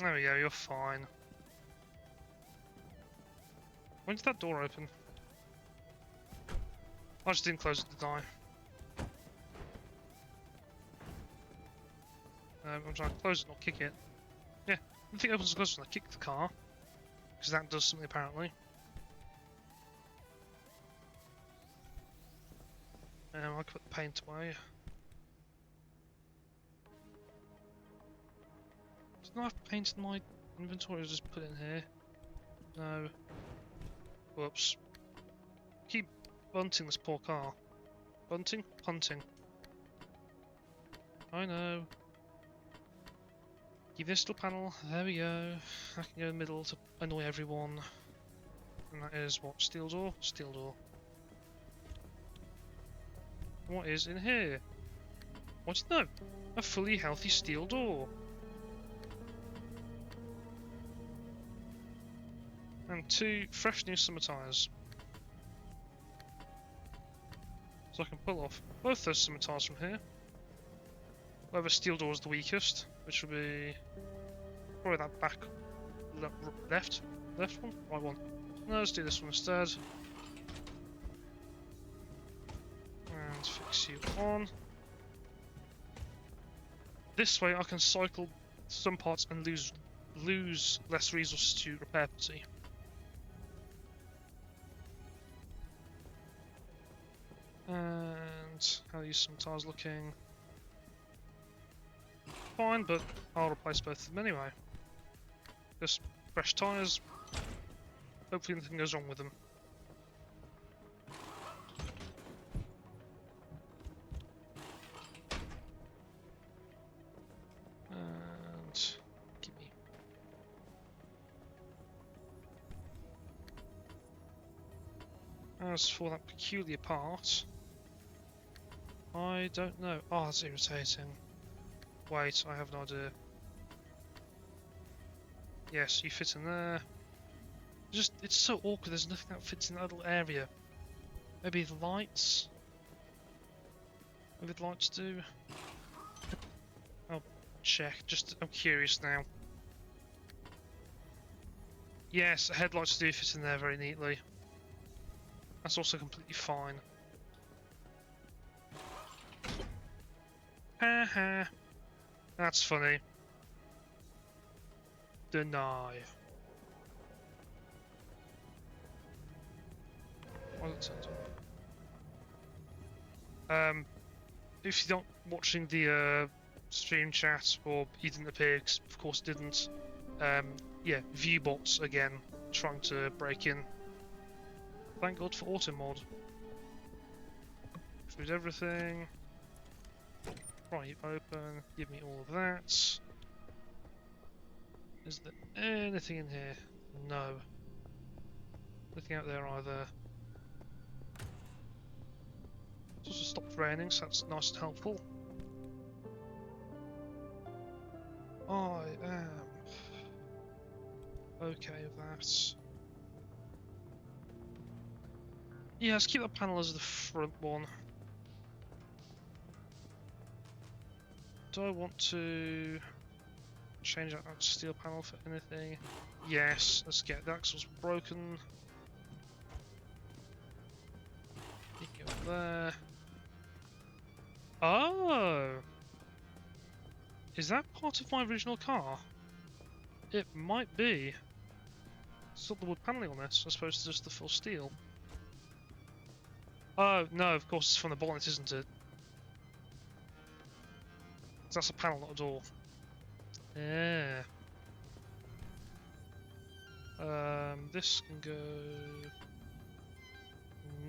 There we go, you're fine. When did that door open? I just didn't close it to die. I'm trying to close it, not kick it. Yeah, the thing opens and closes when I kick the car. Because that does something apparently. I'll put the paint away. Didn't I have paint in my inventory? Or just put it in here? No. Whoops. Keep bunting this poor car. Bunting? Punting. I know. Give this little panel. There we go. I can go in the middle to annoy everyone. And that is what? Steel door? Steel door. What is in here? What? No! A fully healthy steel door. And 2 fresh new summer tyres. So I can pull off both those summer tyres from here. Whether steel door is the weakest, which will be probably that back left one, right one. No, let's do this one instead. And fix you on. This way I can cycle some parts and lose less resources to repair putty. And And how are these some tires looking? Fine, but I'll replace both of them anyway. Just fresh tyres. Hopefully nothing goes wrong with them. And gimme. As for that peculiar part, I don't know. Oh, that's irritating. Wait, I have no idea. Yes, you fit in there. Just, it's so awkward, there's nothing that fits in that little area. Maybe the lights? Maybe the lights do? I'll check, just, I'm curious now. Yes, the headlights do fit in there very neatly. That's also completely fine. Haha. That's funny. Deny. Well, it sounds odd. If you're not watching the stream chat, or you didn't appear, 'cause of course it didn't. Yeah, viewbots again, trying to break in. Thank God for auto mod. Food everything. Right, open. Give me all of that. Is there anything in here? No. Nothing out there either. It's also stopped raining, so that's nice and helpful. I am okay with that. Yeah, let's keep that panel as the front one. Do I want to change out that steel panel for anything? Yes, let's get that because it was broken. You can go there. Oh! Is that part of my original car? It might be. It's not the wood paneling on this, as opposed to just the full steel. Oh, no, of course it's from the bonnet, isn't it? That's a panel, not a door. Yeah. This can go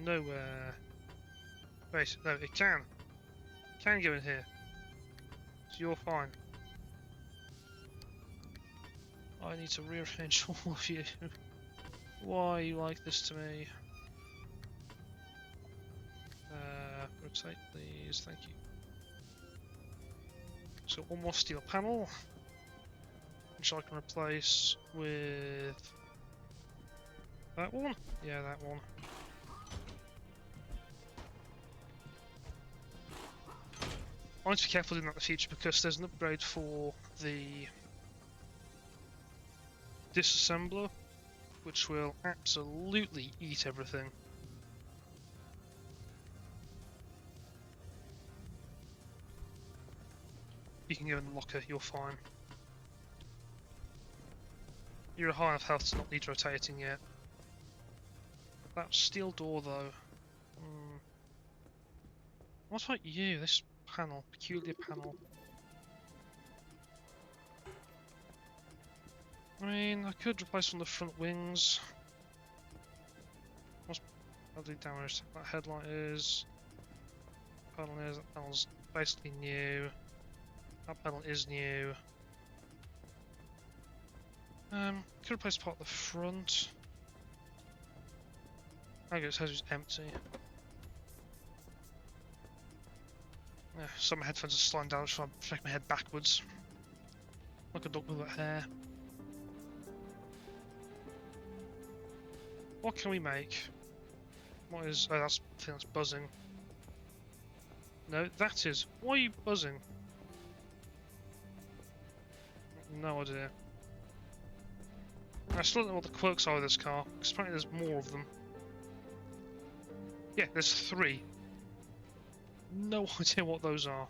nowhere. Wait, no, it can. Can go in here. So you're fine. I need to rearrange all of you. Why are you like this to me? Rotate please, thank you. So one more steel panel, which I can replace with that one. Yeah, that one. I need to be careful doing that in the future because there's an upgrade for the disassembler, which will absolutely eat everything. You can go in the locker, you're fine. You're at high enough health to not need rotating yet. That steel door though. What about you? This panel, peculiar panel. I mean, I could replace one of the front wings. What's badly damaged? That headlight is. Panel is. That panel's basically new. That panel is new. Could replace part of the front. I guess it says it's empty. Yeah, some of my headphones are sliding down, so I'm shaking my head backwards. Like a dog with wet hair. What can we make? What is... oh, that's... I think that's buzzing. No, that is... why are you buzzing? No idea. I still don't know what the quirks are with this car, because apparently there's more of them. Yeah, there's 3. No idea what those are.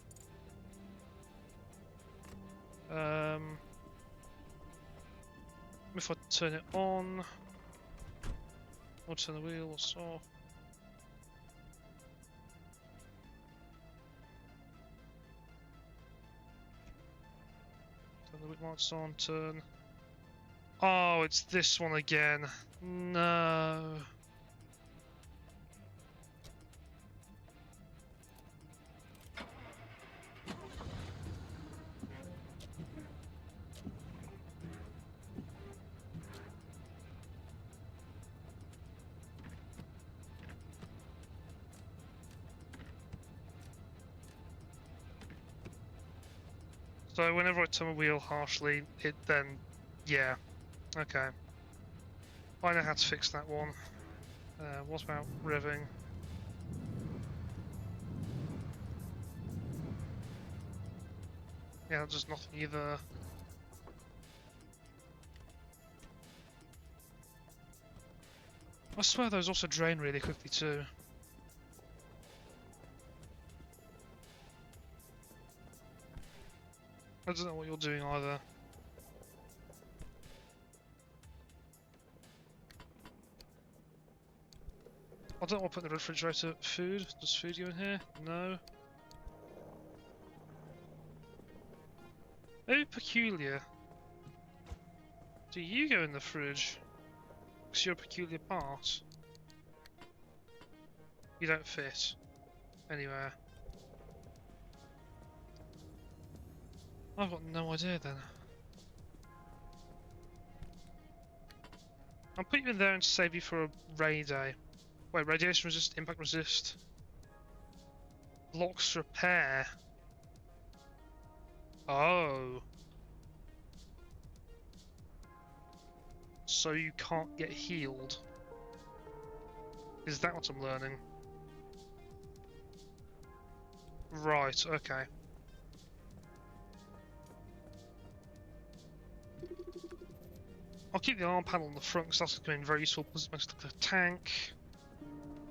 If I turn it on, or turn the wheel, or so. When the whip lights on, turn. Oh, it's this one again. No. So whenever I turn my wheel harshly, it then, yeah, okay. I know how to fix that one. What about revving? Yeah, that does nothing either. I swear those also drain really quickly too. I don't know what you're doing either. I don't want to put in the refrigerator. Food? Does food go in here? No. Very peculiar. Do you go in the fridge? Because you're a peculiar part. You don't fit anywhere. I've got no idea then. I'll put you in there and save you for a rainy day. Wait, radiation resist, impact resist. Locks repair. Oh. So you can't get healed. Is that what I'm learning? Right, okay. I'll keep the arm panel on the front because that's going to be very useful because it makes it look like a tank.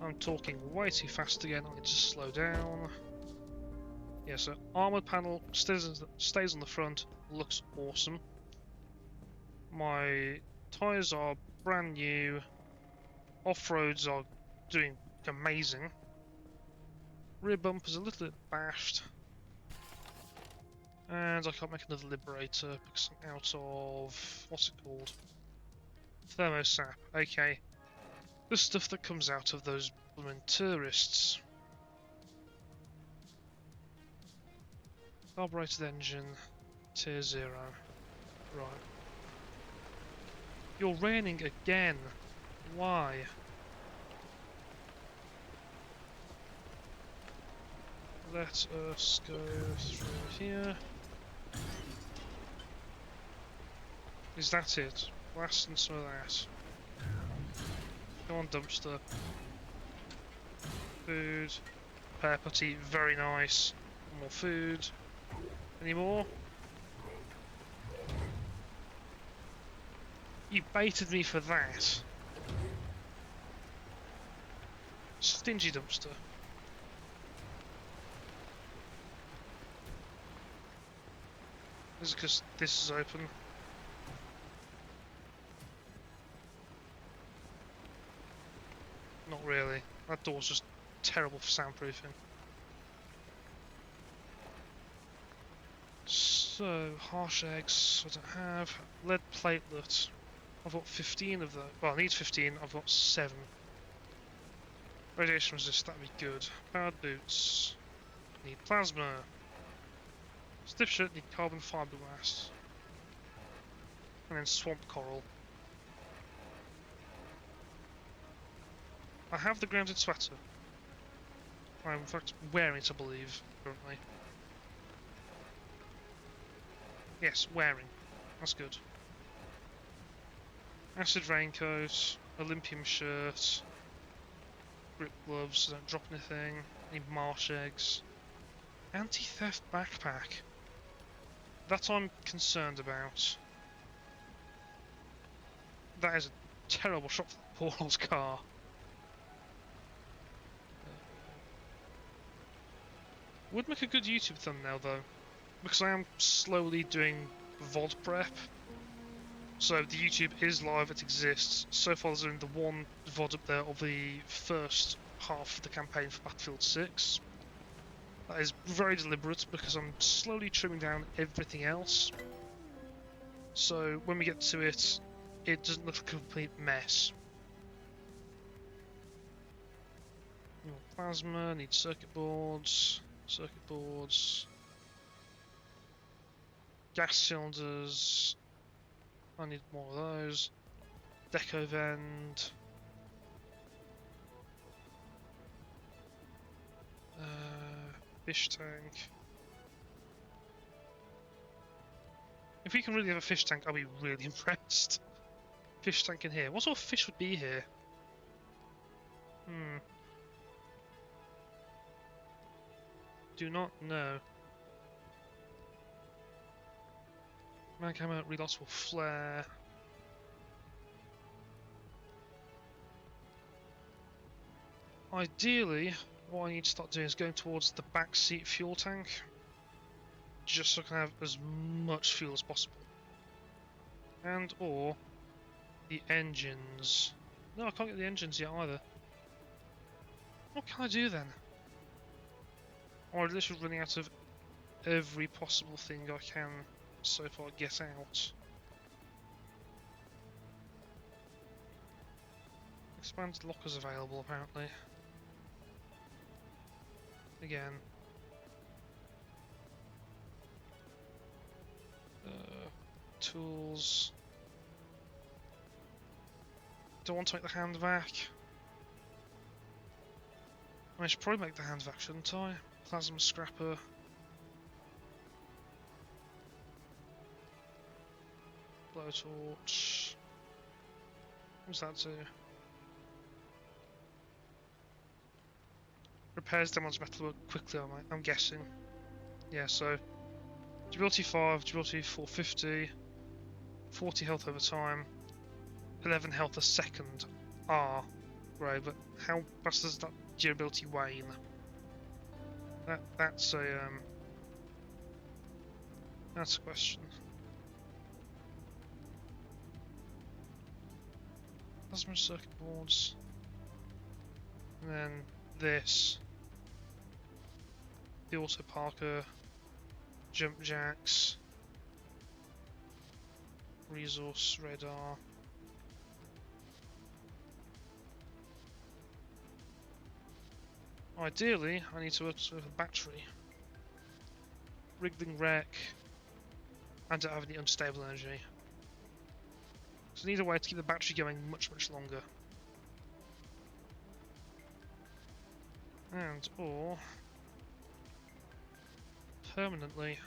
I'm talking way too fast again, I need to slow down. Yeah, so armoured panel stays on the front, looks awesome. My tyres are brand new, off-roads are doing amazing. Rear bumper's a little bit bashed. And I can't make another Liberator because I'm out of... what's it called? Thermosap, okay. The stuff that comes out of those blooming tourists. Carbureted engine, tier 0. Right. You're raining again. Why? Let us go through here. Is that it? Blasting some of that. Come on, dumpster. Food. Pear putty, very nice. More food. Any more? You baited me for that. Stingy dumpster. Is it because this is open? Not really. That door's just terrible for soundproofing. So, harsh eggs, I don't have. Lead platelet. I've got 15 of those. Well, I need 15, I've got 7. Radiation resist, that'd be good. Powered boots. Need plasma. Stiff shirt, need carbon fiberglass. And then swamp coral. I have the grounded sweater. I'm in fact wearing it, I believe, currently. Yes, wearing. That's good. Acid raincoat, Olympium shirt, grip gloves so don't drop anything, need marsh eggs. Anti-theft backpack. That I'm concerned about. That is a terrible shot for the poor old car. Would make a good YouTube thumbnail though, because I am slowly doing VOD prep. So the YouTube is live, it exists. So far there's only the one VOD up there of the first half of the campaign for Battlefield 6. That is very deliberate because I'm slowly trimming down everything else. so when we get to it, it doesn't look like a complete mess. More plasma, need circuit boards, gas cylinders, I need more of those, deco vent, fish tank. If we can really have a fish tank, I'll be really impressed. Fish tank in here. What sort of fish would be here? Do not know. Man came out, relossable flare. Ideally, what I need to start doing is going towards the back seat fuel tank. Just so I can have as much fuel as possible. And or the engines. No, I can't get the engines yet either. What can I do then? Or I'm literally running out of every possible thing I can so far get out. Expanded lockers available apparently. Again. Tools. Don't want to make the hand vac. I should probably make the hand vac, shouldn't I? Plasma scrapper. Blowtorch. What's that do? Repairs damage metalwork quickly, I'm guessing. Yeah, so durability 5, durability 450, 40 health over time, 11 health a second. Ah, right, but how fast does that durability wane? That's a question. Plasma circuit boards, and then this. The auto parker, jump jacks, resource radar. Ideally, I need to work with a battery. Wriggling wreck. I don't have any unstable energy. So I need a way to keep the battery going much longer. And or permanently.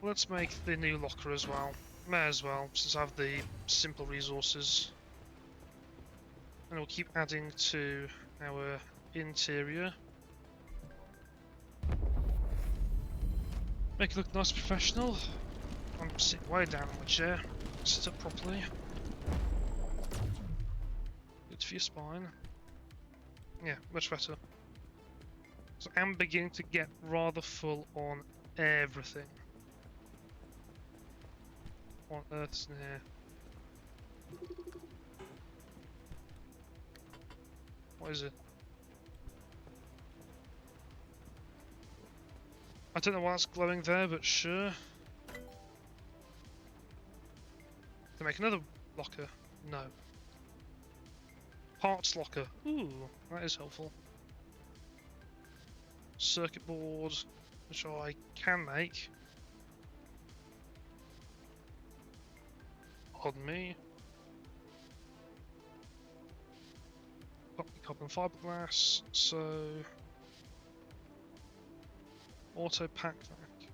Let's make the new locker as well. May as well, since I have the simple resources. And we'll keep adding to our interior. Make it look nice and professional. I'm sitting way down on my chair. Sit up properly. Good for your spine. Yeah, much better. So I'm beginning to get rather full on everything. What on earth's in here? What is it? I don't know why it's glowing there, but sure. Can I make another locker? No. Parts locker. Ooh, that is helpful. Circuit board, which I can make. Pardon me. Carbon fiberglass, so auto pack vac.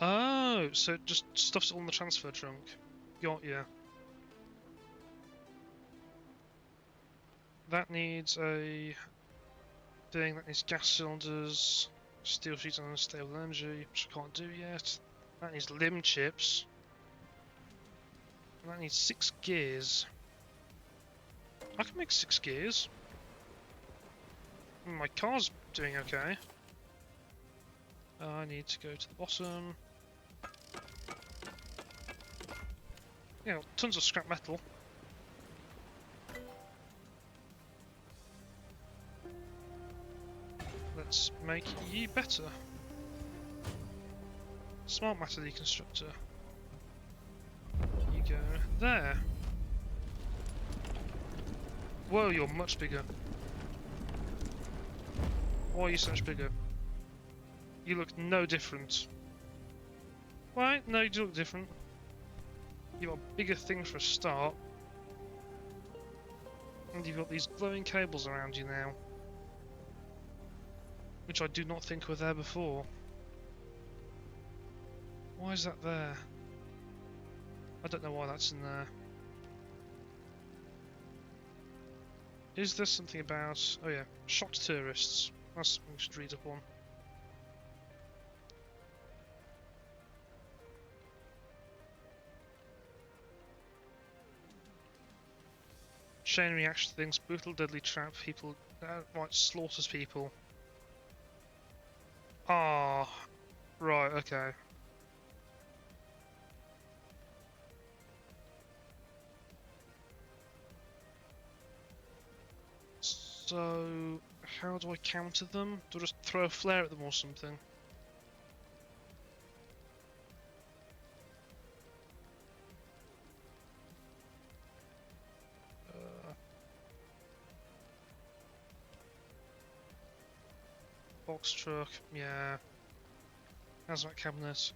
Oh, so it just stuffs it all in the transfer trunk. Got ya. That needs a thing, that needs gas cylinders, steel sheets and unstable energy, which I can't do yet. That needs limb chips. And that needs 6 gears. I can make 6 gears. My car's doing okay. I need to go to the bottom. Yeah, tons of scrap metal. Let's make you better. Smart matter deconstructor. You go there. Whoa, you're much bigger. Why are you so much bigger? You look no different. Right? No, you do look different. You've got a bigger thing for a start. And you've got these glowing cables around you now. Which I do not think were there before. Why is that there? I don't know why that's in there. Is there something about... oh yeah, shocked tourists. That's something we should read up on. Chain reaction to things, brutal deadly trap, people... right, slaughters people. Ah, right, okay. So, how do I counter them? Do I just throw a flare at them or something? Box truck, yeah. How's that cabinet?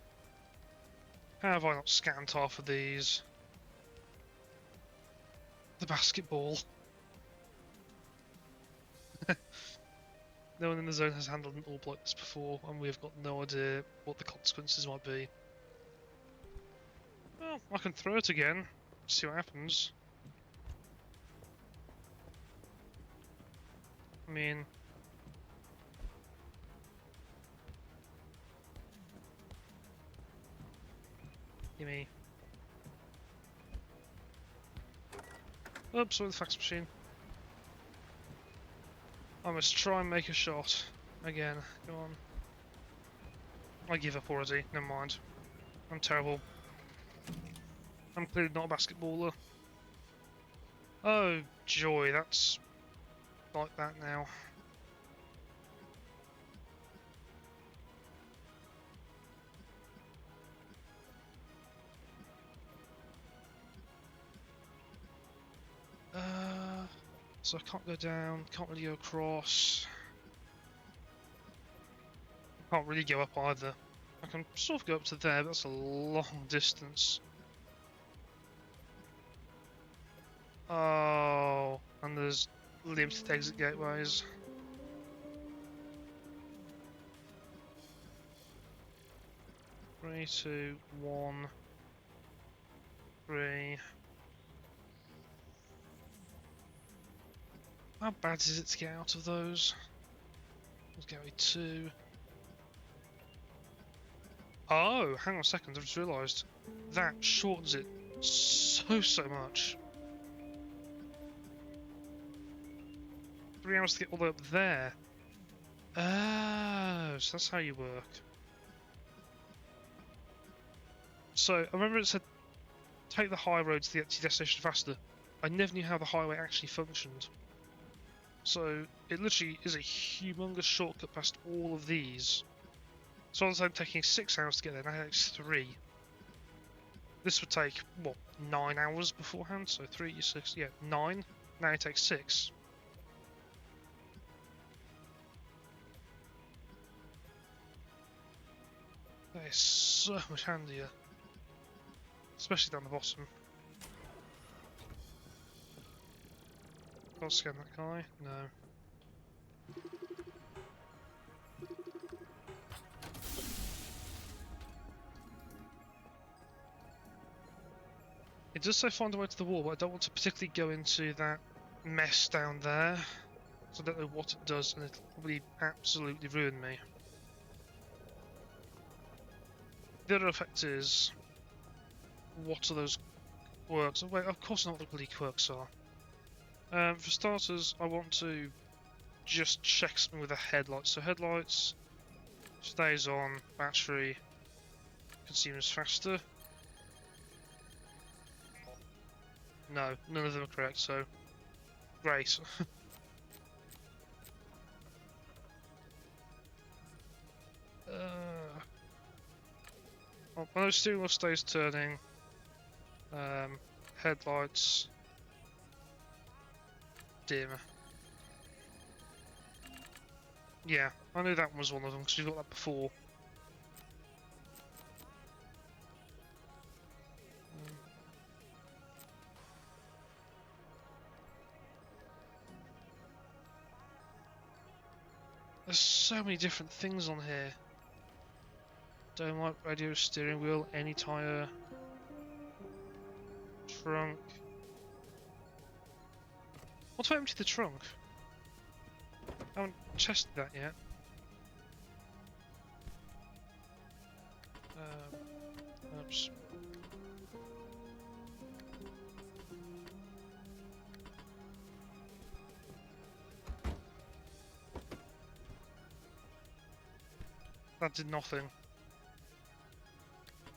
How have I not scanned half of these? The basketball. No one in the zone has handled an orb like this before, and we've got no idea what the consequences might be. Well, I can throw it again, see what happens. I mean... gimme. Oops, sorry, the fax machine. I must try and make a shot. Again, go on. I give up already, never mind. I'm terrible. I'm clearly not a basketballer. Oh joy, that's like that now. So I can't go down, can't really go across. Can't really go up either. I can sort of go up to there, but that's a long distance. Oh, and there's limited exit gateways. Three, two, one, three. How bad is it to get out of those? Let's go with 2. Oh, hang on a second, I've just realised. That shortens it so much. 3 hours to get all the way up there. Oh, so that's how you work. So, I remember it said, take the high road to get to your destination faster. I never knew how the highway actually functioned. So, it literally is a humongous shortcut past all of these. So I was taking 6 hours to get there, now it takes 3. This would take, what, 9 hours beforehand? So 3, 6, yeah, 9. Now it takes 6. That is so much handier. Especially down the bottom. Can't scan that guy? No. It does say find a way to the wall, but I don't want to particularly go into that mess down there. So I don't know what it does, and it'll probably absolutely ruin me. The other effect is... what are those quirks? Oh, wait, of course I know what the bloody quirks are. For starters, I want to just check something with the headlights. So headlights, stays on, battery, consumes faster. No, none of them are correct, so great. Well, when the steering wheel stays turning, headlights dim. Yeah, I knew that was one of them because we've got that before. There's so many different things on here. Dome light, radio, steering wheel, any tyre, trunk. What about empty the trunk? I haven't tested that yet. Oops. That did nothing.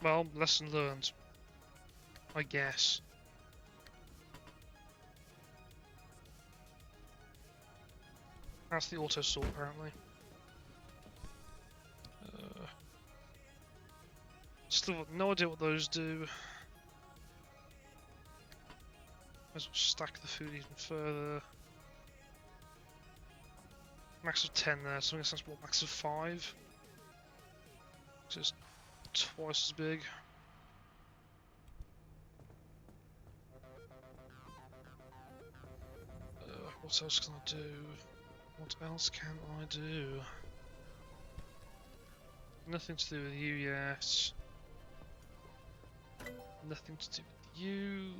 Well, lesson learned. I guess. That's the auto sort apparently. Still got no idea what those do. Might as well stack the food even further. Max of 10 there, so I guess that's what, max of 5? So it's twice as big. What else can I do? What else can I do? Nothing to do with you yet. Nothing to do with you.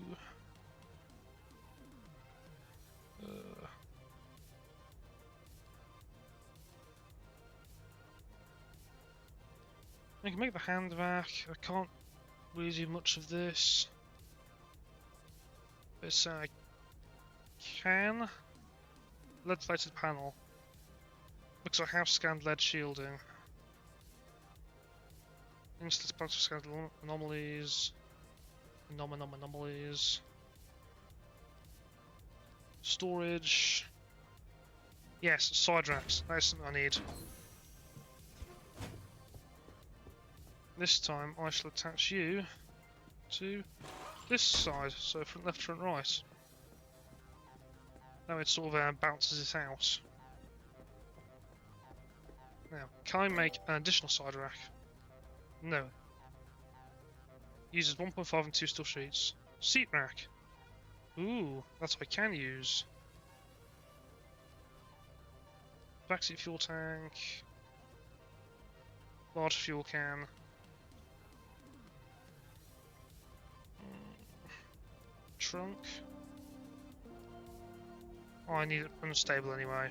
I can make the hand vac. I can't really do much of this. But I can. Lead plated panel. Looks like I have scanned lead shielding. Instantly plans for scanned anomalies. Anomalies. Storage. Yes, side racks. That's something I need. This time I shall attach you to this side, so front left, front right. Now it sort of bounces it out. Now, can I make an additional side rack? No. Uses 1.5 and 2 steel sheets. Seat rack. Ooh, that's what I can use. Backseat fuel tank. Large fuel can. Trunk. Oh, I need it unstable anyway.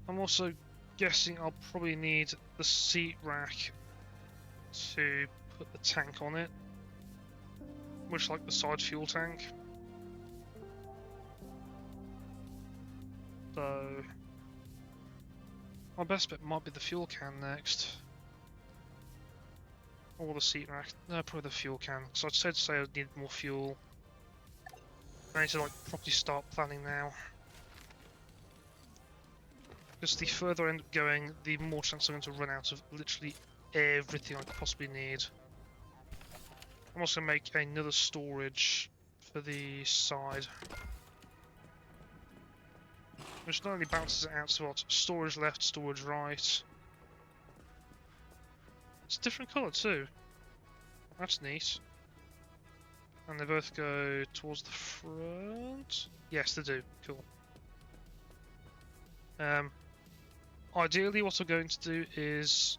I'm also guessing I'll probably need the seat rack to put the tank on it, much like the side fuel tank. So my best bet might be the fuel can next. Or the seat rack. No, probably the fuel can. So I'd say I need more fuel. I need to like properly start planning now. Because the further I end up going, the more chance I'm going to run out of literally everything I could possibly need. I'm also going to make another storage for the side. Which not only bounces it out to what? Storage left, storage right. It's a different colour too. That's neat. And they both go towards the front. Yes, they do. Cool. Ideally, what I'm going to do is,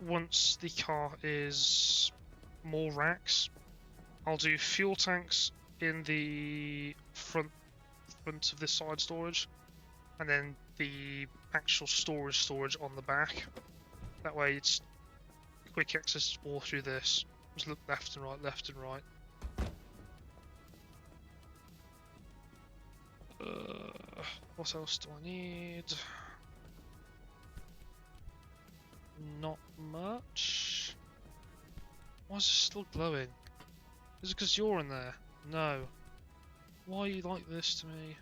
once the car is more racks, I'll do fuel tanks in the front of this side storage, and then the actual storage on the back. That way, it's quick access all through this. Just look left and right, left and right. What else do I need? Not much. Why is it still glowing? Is it because you're in there? No. Why are you like this to me?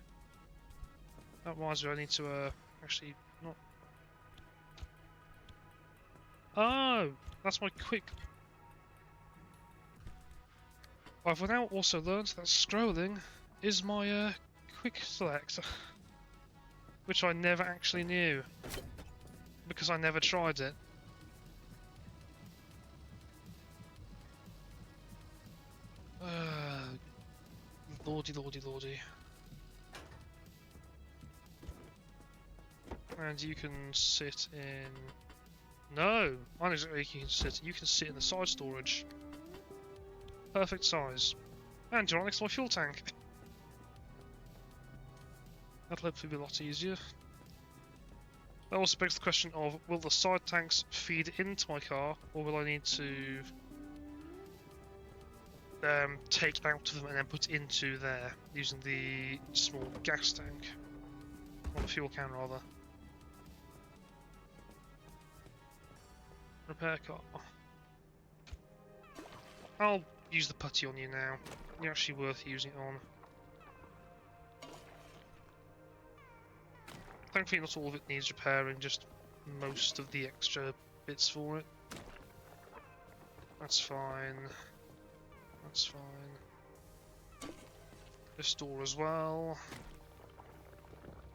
That reminds me, I need to actually not Oh, that's my quick. I've now also learned that scrolling is my quick select, which I never actually knew because I never tried it. Lordy, lordy, lordy. And you can sit in... No! I know exactly where you can sit. You can sit in the side storage. Perfect size. And you're right next to my fuel tank. That'll hopefully be a lot easier. That also begs the question of, will the side tanks feed into my car, or will I need to take out of them and then put into there, using the small gas tank? Or the fuel can, rather. Repair car. I'll use the putty on you now. You're actually worth using it on. Thankfully not all of it needs repairing, just most of the extra bits for it. That's fine. That's fine. This door as well.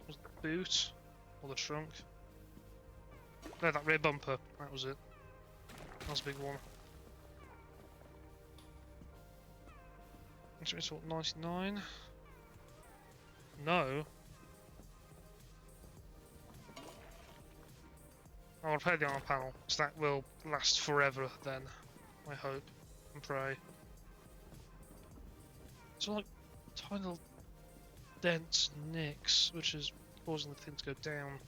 Was it the boot? Or the trunk? No, that rear bumper. That was it. That was a big one. It's what, 99? No. I'll repair the armor panel, because that will last forever then, I hope and pray. It's like tiny little dents and nicks, which is causing the thing to go down.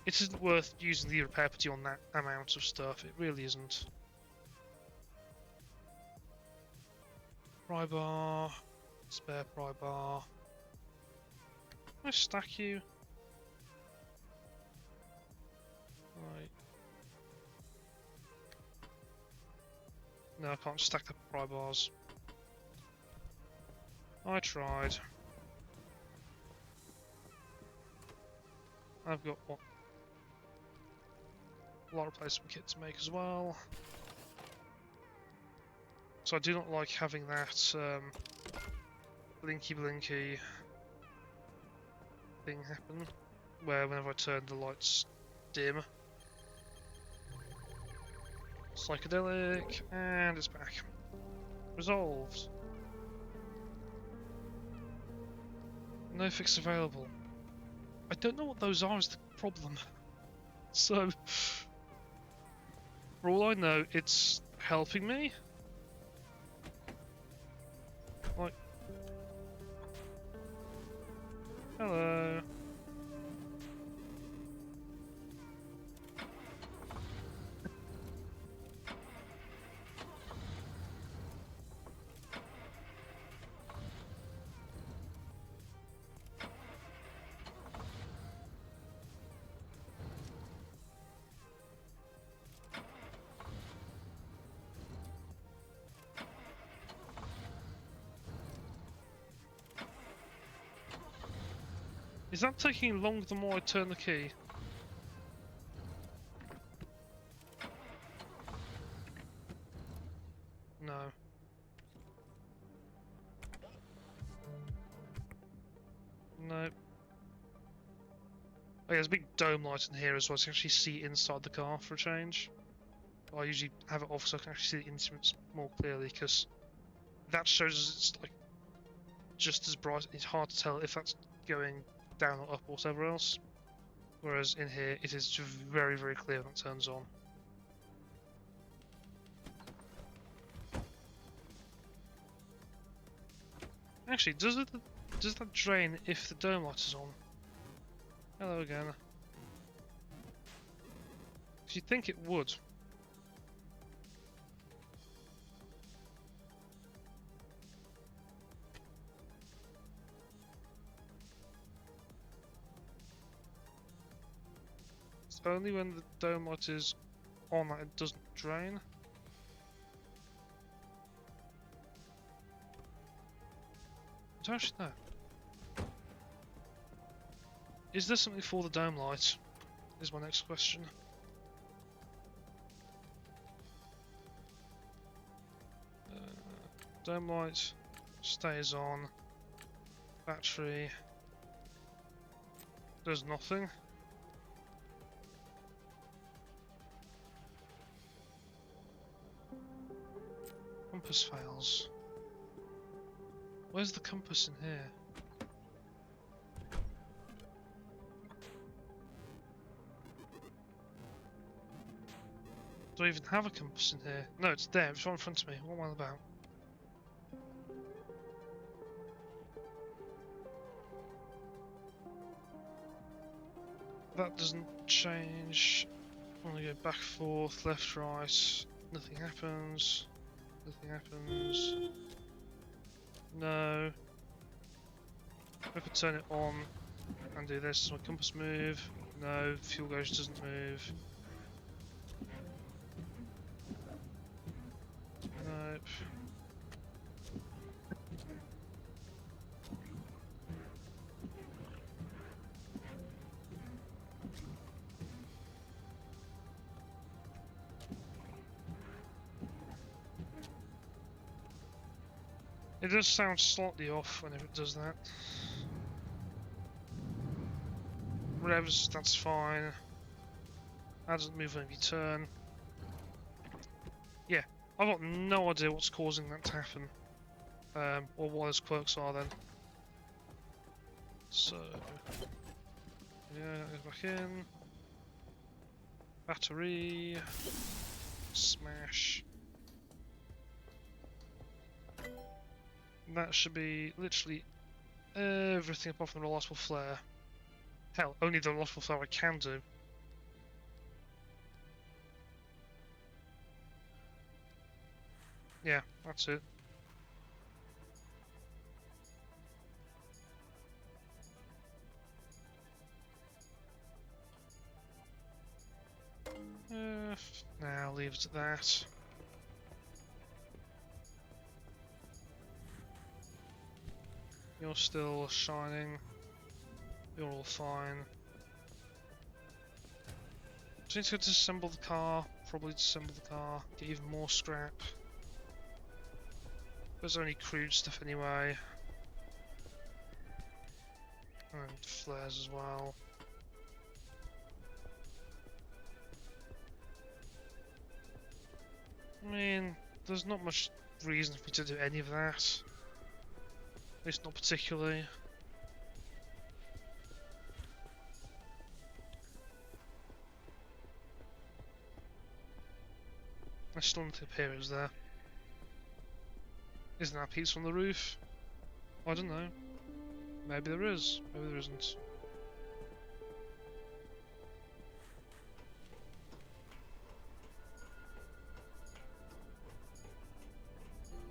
It isn't worth using the repair putty on that amount of stuff, it really isn't. Pry bar, spare pry bar. Can I stack you? Right. No, I can't stack the pry bars. I tried. I've got what? A lot of replacement kit to make as well. So I do not like having that blinky blinky thing happen, where whenever I turn the lights dim. Psychedelic, and it's back. Resolved. No fix available. I don't know what those are is the problem. So, for all I know, it's helping me. Like, hello. Is that taking longer the more I turn the key? No. Nope. Oh, yeah, there's a big dome light in here as well, so I can actually see inside the car for a change. I usually have it off so I can actually see the instruments more clearly, because that shows us it's like just as bright. It's hard to tell if that's going down or up or whatever else. Whereas in here, it is very, very clear when it turns on. Actually, does that drain if the dome light is on? Hello again. You'd think it would. It's only when the dome light is on that it doesn't drain. I don't actually know. Is there something for the dome light? Is my next question. Dome light stays on. Battery does nothing. Compass fails. Where's the compass in here? Do I even have a compass in here? No, it's there. It's right in front of me. What am I on about? That doesn't change. I want to go back, forth, left, right. Nothing happens. Nothing happens. No. I could turn it on and do this. Does my compass move? No. Fuel gauge doesn't move. Nope. It does sound slightly off whenever it does that. Revs, that's fine. That doesn't move whenever you turn. Yeah, I've got no idea what's causing that to happen. Or what those quirks are then. So, yeah, go back in. Battery. Smash. That should be literally everything apart from the reliable flare. Hell, only the reliable flare I can do. Yeah, that's it. Now leave it at that. You're still shining. You're all fine. Do you need to disassemble the car? Probably disassemble the car. Get even more scrap. There's only crude stuff anyway. And flares as well. I mean, there's not much reason for me to do any of that. At least not particularly. I still don't appear as there. Isn't that pizza on the roof? I don't know. Maybe there is, maybe there isn't.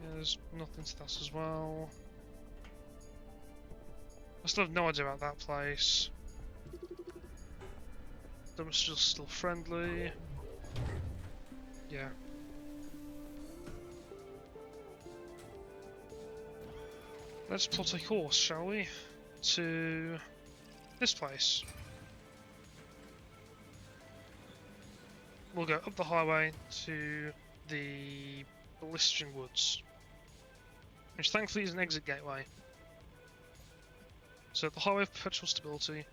Yeah, there's nothing to that as well. I still have no idea about that place. Dumpster's still friendly. Yeah. Let's plot a course, shall we? To this place. We'll go up the highway to the Blistering Woods, which thankfully is an exit gateway. So the highway of perpetual stability,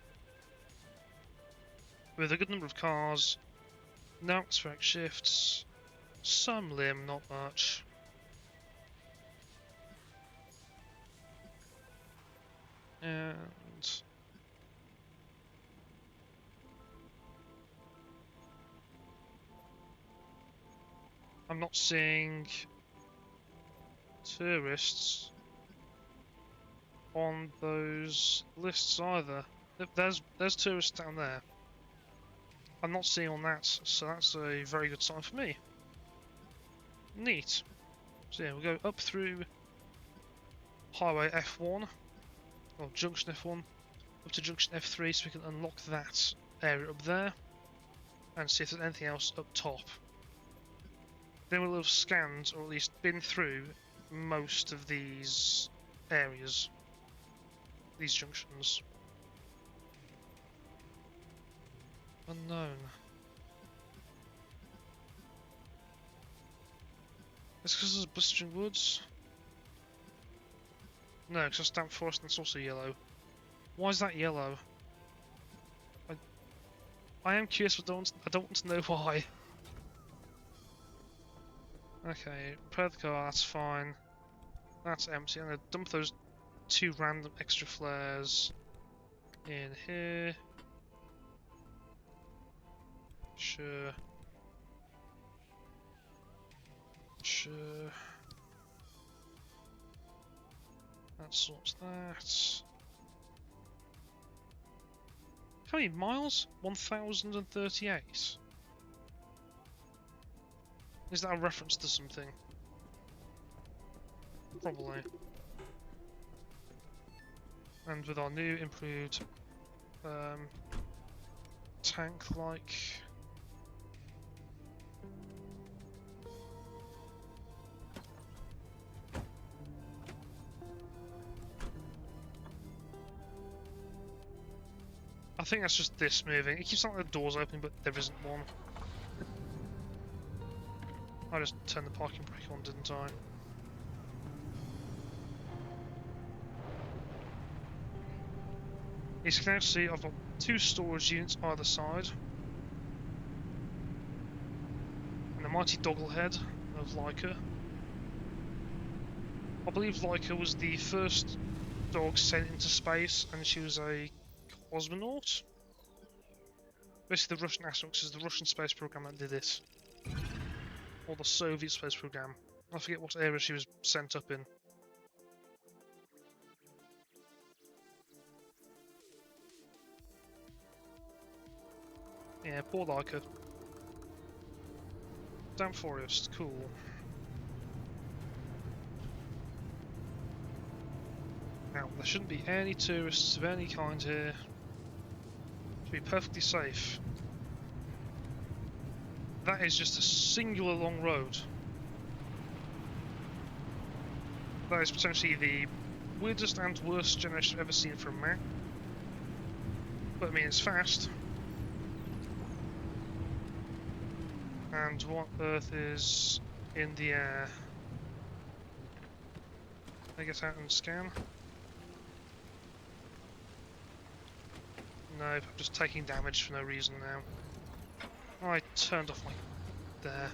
with a good number of cars, no atmospheric shifts, some limb, not much. And I'm not seeing tourists on those lists either. There's tourists down there. I'm not seeing on that, so that's a very good sign for me. Neat. So yeah, we'll go up through Highway F1, or Junction F1, up to Junction F3 so we can unlock that area up there, and see if there's anything else up top. Then we'll have scanned, or at least been through, most of these areas, these junctions. Unknown. It's because there's Blistering Woods. No, because that's damp forest and it's also yellow. Why is that yellow? I am curious, but I don't want to know why. Okay, repair the car, that's fine. That's empty. I'm gonna dump those 2 random extra flares in here. Sure. Sure. That sorts that. How many miles? 1038. Is that a reference to something? Probably. And with our new improved tank-like. I think that's just this moving. It keeps like the doors open, but there isn't one. I just turned the parking brake on, didn't I? As you can now see, I've got 2 storage units either side. And the mighty Dogglehead of Leica. I believe Leica was the first dog sent into space, and she was a cosmonaut. Basically, the Russian astronauts is the Russian space program that did it. Or the Soviet space program. I forget what era she was sent up in. Yeah, poor Leica. Damn forest, cool. Now, there shouldn't be any tourists of any kind here. To be perfectly safe. That is just a singular long road. That is potentially the weirdest and worst generation I've ever seen for a map. But I mean, it's fast. And what Earth is in the air? I get out and scan. Nope, I'm just taking damage for no reason now. I turned off my... there.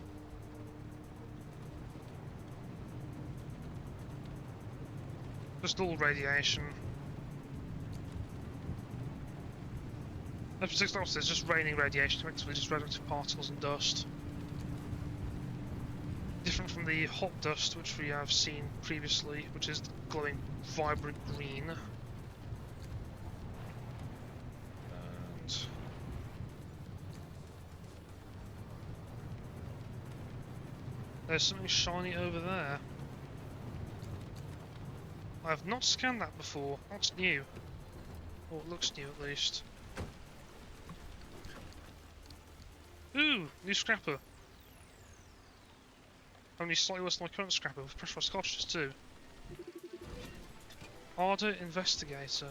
Just all radiation. There's just raining radiation, effectively just radioactive particles and dust. Different from the hot dust which we have seen previously, which is the glowing, vibrant green. And there's something shiny over there. I have not scanned that before. That's new. Or it looks new at least. Ooh! New scrapper. Only slightly worse than my current scrapper with pressurized cartridges too. Ardor Investigator.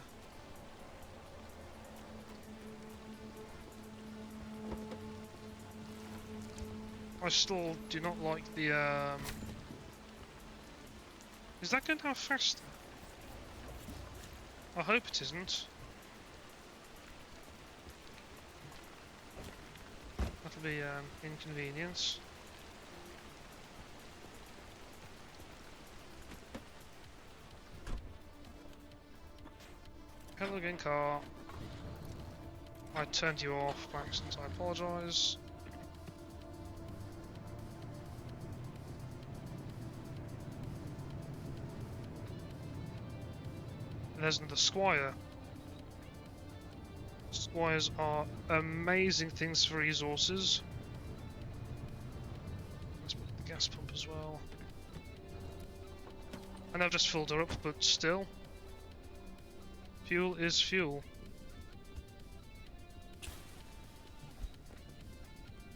I still do not like the Is that going to have faster? I hope it isn't. That'll be inconvenience. Hello again, car. I turned you off by accident, I apologise. There's another Squire. Squires are amazing things for resources. Let's put the gas pump as well. And I've just filled her up, but still. Fuel is fuel.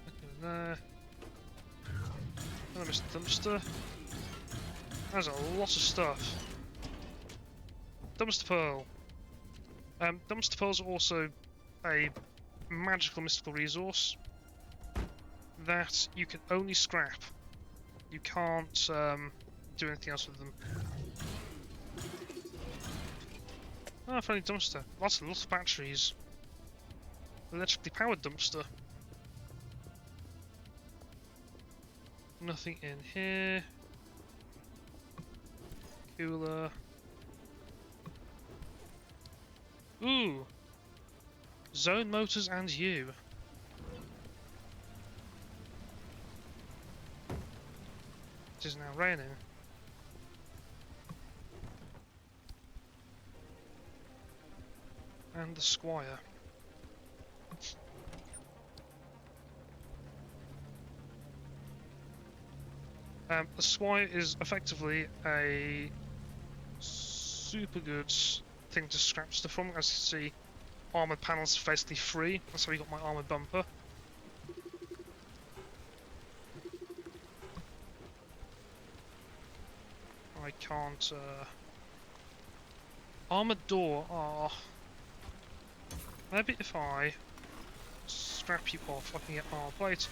Nothing there. Another Mr. Dumpster. There's a lot of stuff. Dumpster Pearl. Dumpster Pearls are also a magical mystical resource that you can only scrap. You can't do anything else with them. Oh, friendly dumpster. Lots of batteries. Electrically powered dumpster. Nothing in here. Cooler. Ooh! Zone motors and you. It is now raining. And the Squire. The Squire is effectively a super good thing to scrap stuff from. As you see, armoured panels are basically free. That's how we got my armoured bumper. I can't, armoured door, maybe if I scrap you off, I can get armor plating.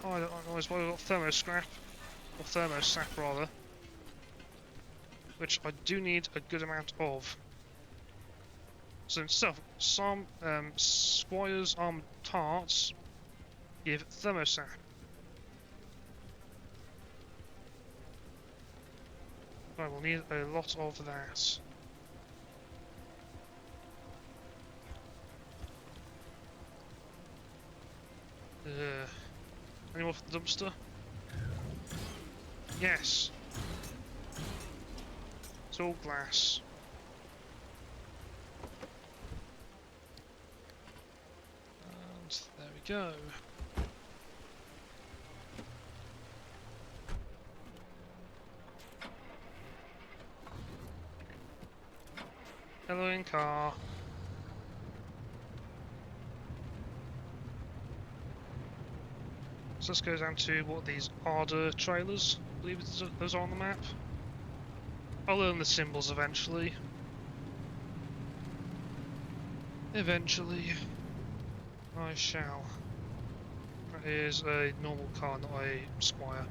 Oh, I don't realise why I've got thermo scrap, or thermo sap rather, which I do need a good amount of. So instead of some Squire's armored tarts, give thermo sap. I will need a lot of that. Any more for the dumpster? Yes. It's all glass. And there we go. Hello in car. So let's go down to what these Arda trailers, I believe those are on the map. I'll learn the symbols eventually. Eventually. I shall. That is a normal car, not a Squire.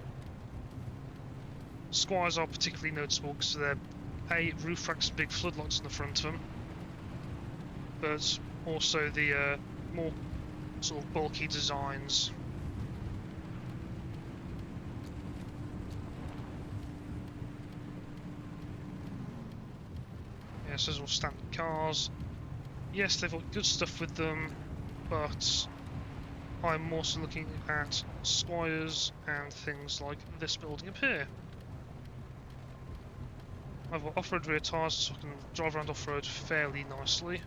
Squires are particularly noticeable because they're roof racks and big floodlights on the front of them, but also the more sort of bulky designs. Yes, those are all standard cars. Yes, they've got good stuff with them, but I'm more so looking at Squires and things like this building up here. I've got off-road rear tyres so I can drive around off-road fairly nicely.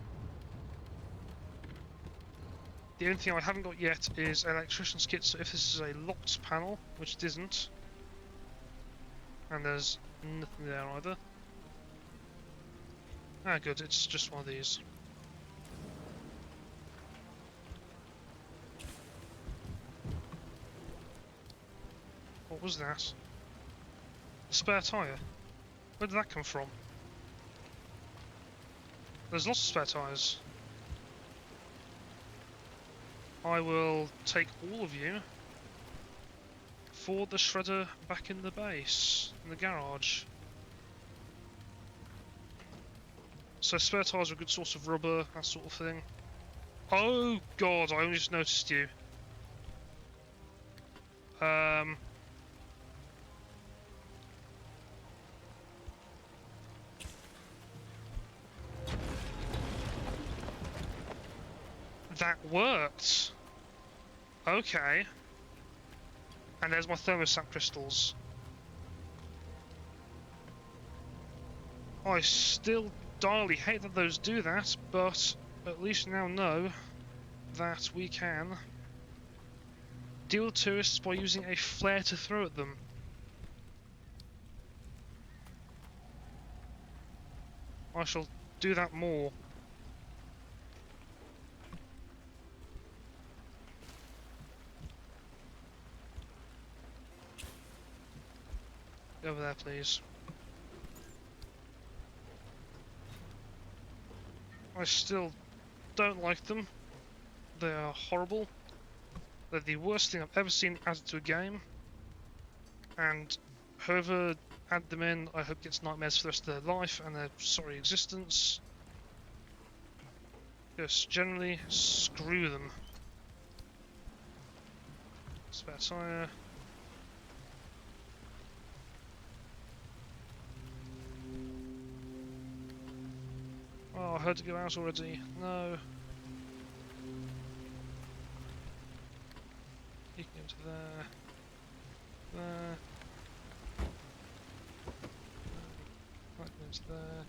The only thing I haven't got yet is an electrician's kit, so if this is a locked panel, which it isn't, and there's nothing there either. Ah good, it's just one of these. What was that? A spare tyre? Where did that come from? There's lots of spare tyres. I will take all of you for the shredder back in the base, in the garage. So spare tyres are a good source of rubber, that sort of thing. Oh god, I only just noticed you. That worked. Okay. And there's my thermostat crystals. I still direly hate that those do that, but at least now know that we can deal with tourists by using a flare to throw at them. I shall do that more. Over there, please. I still don't like them. They are horrible. They're the worst thing I've ever seen added to a game. and whoever add them in, I hope gets nightmares for the rest of their life and their sorry existence. Just generally screw them. Spare tire. Oh, I heard it go out already. No. You can go to there. There. That goes there.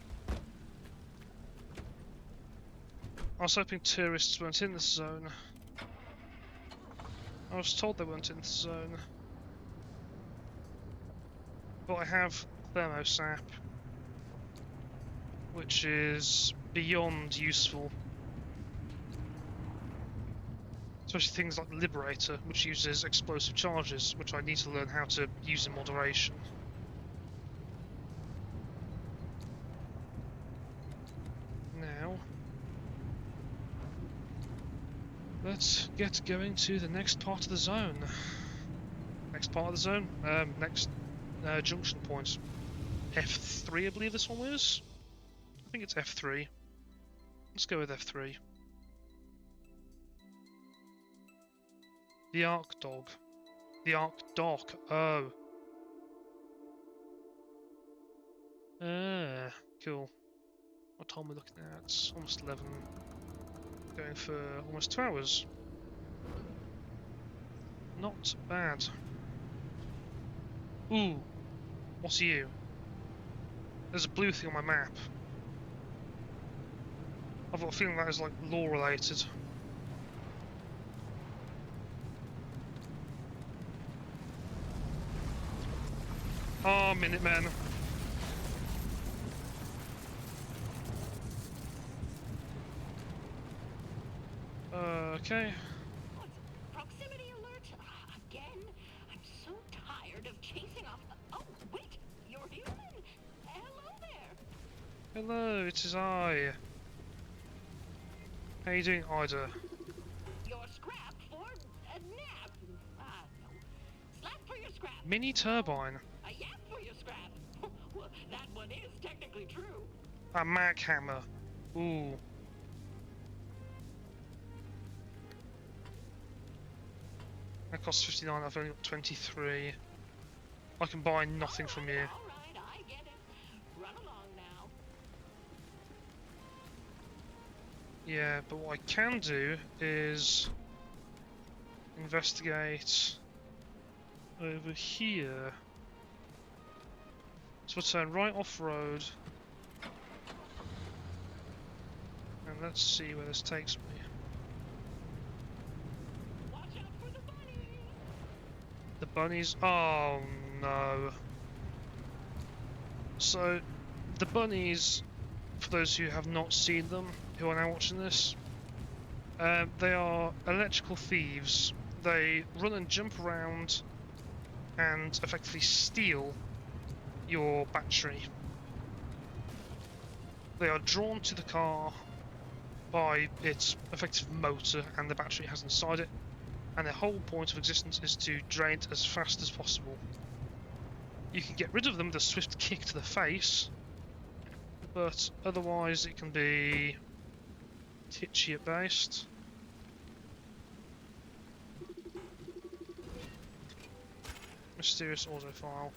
I was hoping tourists weren't in this zone. I was told they weren't in this zone. But I have thermosap, which is beyond useful. Especially things like the Liberator, which uses explosive charges, which I need to learn how to use in moderation. Now, let's get going to the next part of the zone. Next part of the zone? Next junction point. F3, I believe this one was? I think it's F3. Let's go with F3. The Arc Dog. The Arc Dock. Oh. Cool. What time are we looking at? It's almost 11. Going for almost 2 hours. Not bad. Ooh. What's you? There's a blue thing on my map. I've got a feeling that is like lore related. Oh, Minutemen. Okay. What's proximity alert? Again? I'm so tired of chasing off. Oh, wait, you're human. Hello there. Hello, it is I. How you doing, Ida? Your scrap for a nap. No. Slap for your scrap. Mini turbine. A yap for your scrap. Well, that one is technically true. A Mac hammer. Ooh. That costs 59, I've only got 23. I can buy nothing from you. Alright, I get it. Run along now. Yeah, but what I can do is investigate over here. So we'll turn right off road. And let's see where this takes me. Watch out for the bunnies. The bunnies? Oh no. So, the bunnies, for those who have not seen them, who are now watching this, they are electrical thieves. They run and jump around and effectively steal your battery. They are drawn to the car by its effective motor and the battery it has inside it, and their whole point of existence is to drain it as fast as possible. You can get rid of them with a swift kick to the face, but otherwise it can be titchy at best. Mysterious autofile.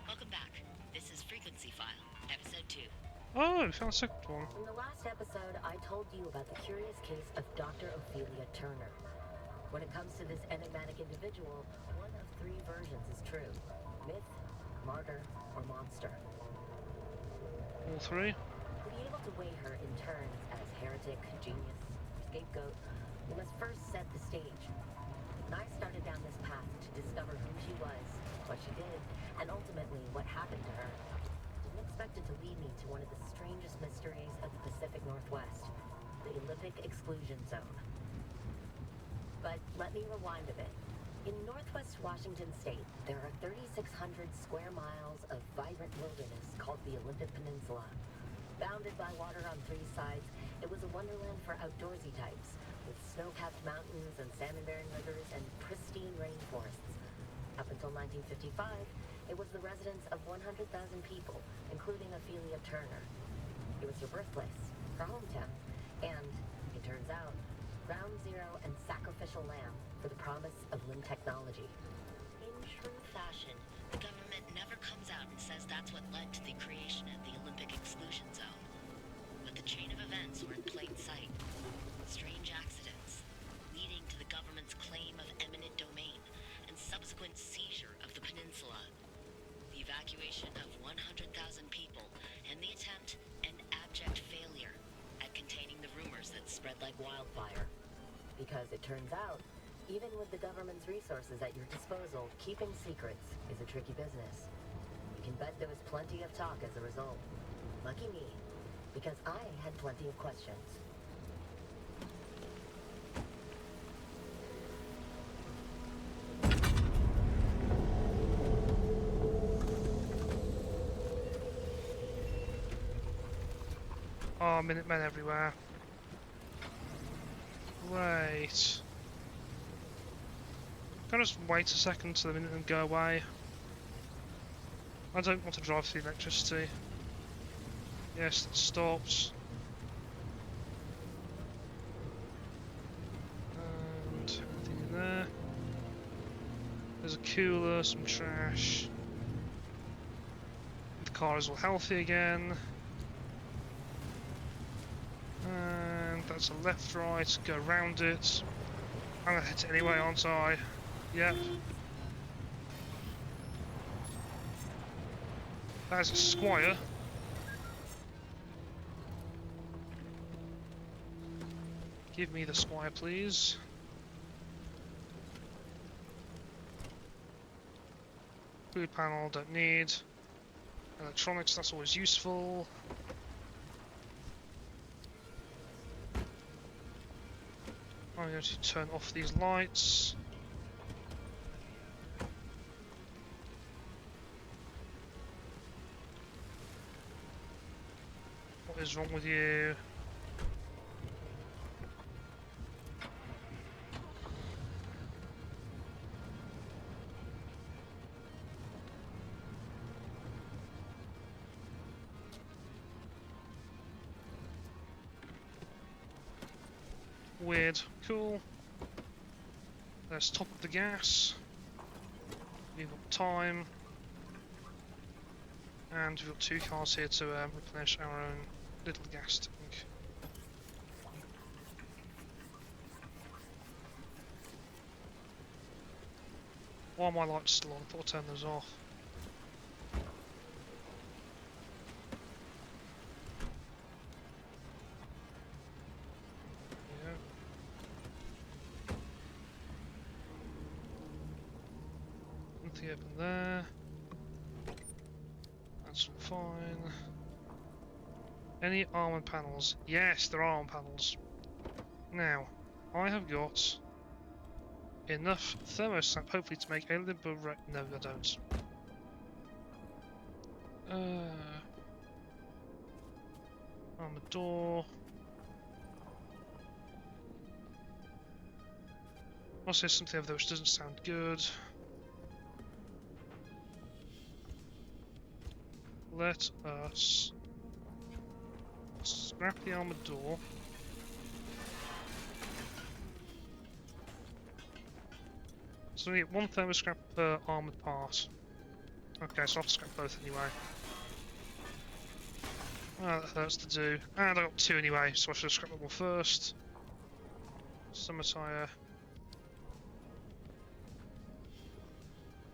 Welcome back. This is Frequency File, Episode 2. Oh, we found a second one. In the last episode, I told you about the curious case of Dr. Ophelia Turner. When it comes to this enigmatic individual, one of 3 versions is true. Myth, martyr, or monster. All 3. To be able to weigh her in turns as heretic, genius, scapegoat, we must first set the stage. And I started down this path to discover who she was, what she did, and ultimately what happened to her. Didn't expect it to lead me to one of the strangest mysteries of the Pacific Northwest, the Olympic Exclusion Zone. But let me rewind a bit. In northwest Washington state, there are 3,600 square miles of vibrant wilderness called the Olympic Peninsula. Bounded by water on 3 sides, it was a wonderland for outdoorsy types, with snow-capped mountains and salmon-bearing rivers and pristine rainforests. Up until 1955, it was the residence of 100,000 people, including Ophelia Turner. It was her birthplace, her hometown, and, it turns out, ground zero and sacrificial lamb for the promise of limb technology. In true fashion, the government never comes out and says that's what led to the creation of the Olympic Exclusion Zone. But the chain of events were in plain sight. Strange accidents, leading to the government's claim of eminent domain and subsequent seizure of the peninsula. The evacuation of 100,000 people and the attempt and abject failure at containing the rumors that spread like Wildfire. Because it turns out, even with the government's resources at your disposal, keeping secrets is a tricky business. You can bet there was plenty of talk as a result. Lucky me, because I had plenty of questions. Oh, Minutemen everywhere. Great. Can I just wait a second till the Minutemen go away? I don't want to drive through electricity. Yes, it stops. And anything in there? There's a cooler, some trash. The car is all healthy again. And that's a left, right, go around it. I'm gonna hit it anyway, aren't I? Yep. That's a Squire. Give me the Squire, please. Food panel, don't need. Electronics, that's always useful. I'm going to turn off these lights. What is wrong with you? Weird. Cool. Let's top up the gas. We've got time. And we've got 2 cars here to replenish our own little gas tank. Why are my lights still on? I thought I'd turn those off. Open there. That's fine. Any armored panels? Yes, there are armored panels. Now, I have got enough thermostat, hopefully, to make a little bit. No, I don't. Armored door. I'll say something over there which doesn't sound good. Let us scrap the armored door. So we get 1 thermoscrap per armored part. Okay, so I'll have to scrap both anyway. Oh, that hurts to do. And I got 2 anyway, so I should have scrapped that one first. Summer tyre.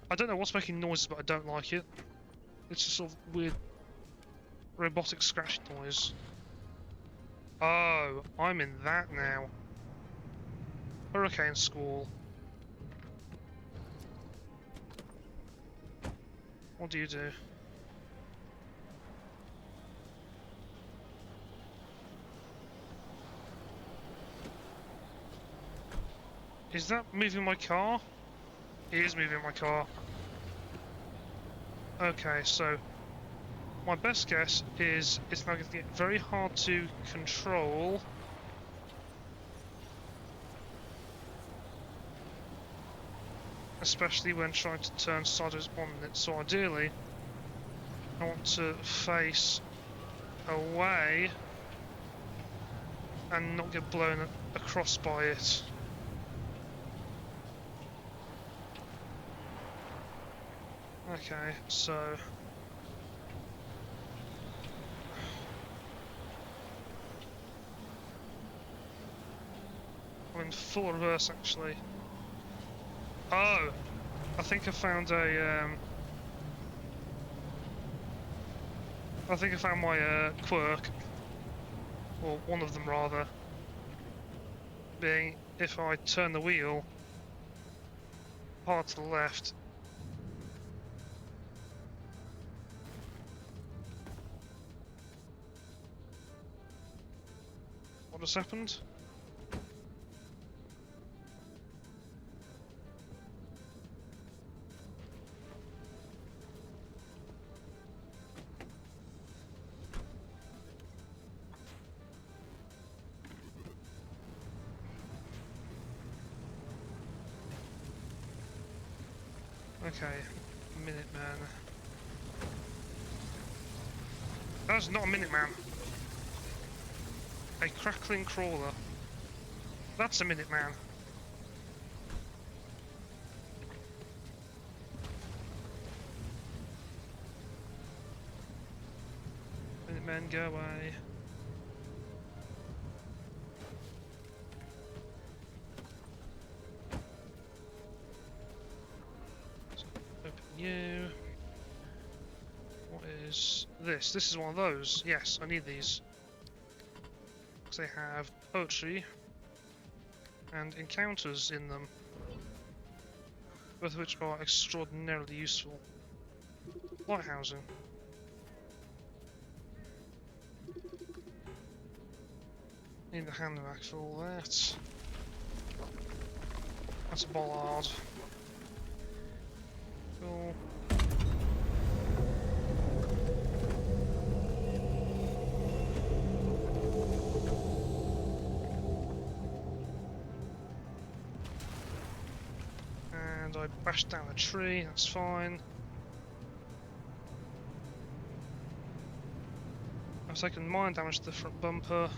I don't know what's making noises, but I don't like it. It's a sort of weird robotic scratch noise. Oh, I'm in that now. Hurricane Squall. What do you do? Is that moving my car? It is moving my car. Okay, so my best guess is it's now going to get very hard to control especially when trying to turn sideways on it. So ideally, I want to face away and not get blown across by it. Okay, so I'm in full reverse actually. Oh, I think I found a I think I found my quirk, or one of them rather, being if I turn the wheel hard to the left. What has happened? Okay, Minuteman. That's not a Minuteman. A crackling crawler. That's a Minuteman. Minutemen, go away. Open you. What is this? This is one of those. Yes, I need these. Because they have poetry and encounters in them, both of which are extraordinarily useful. Lighthousing. Need the handbag for all that. That's a bollard. Cool. And I bashed down a tree, that's fine. I've taken mine damage to the front bumper.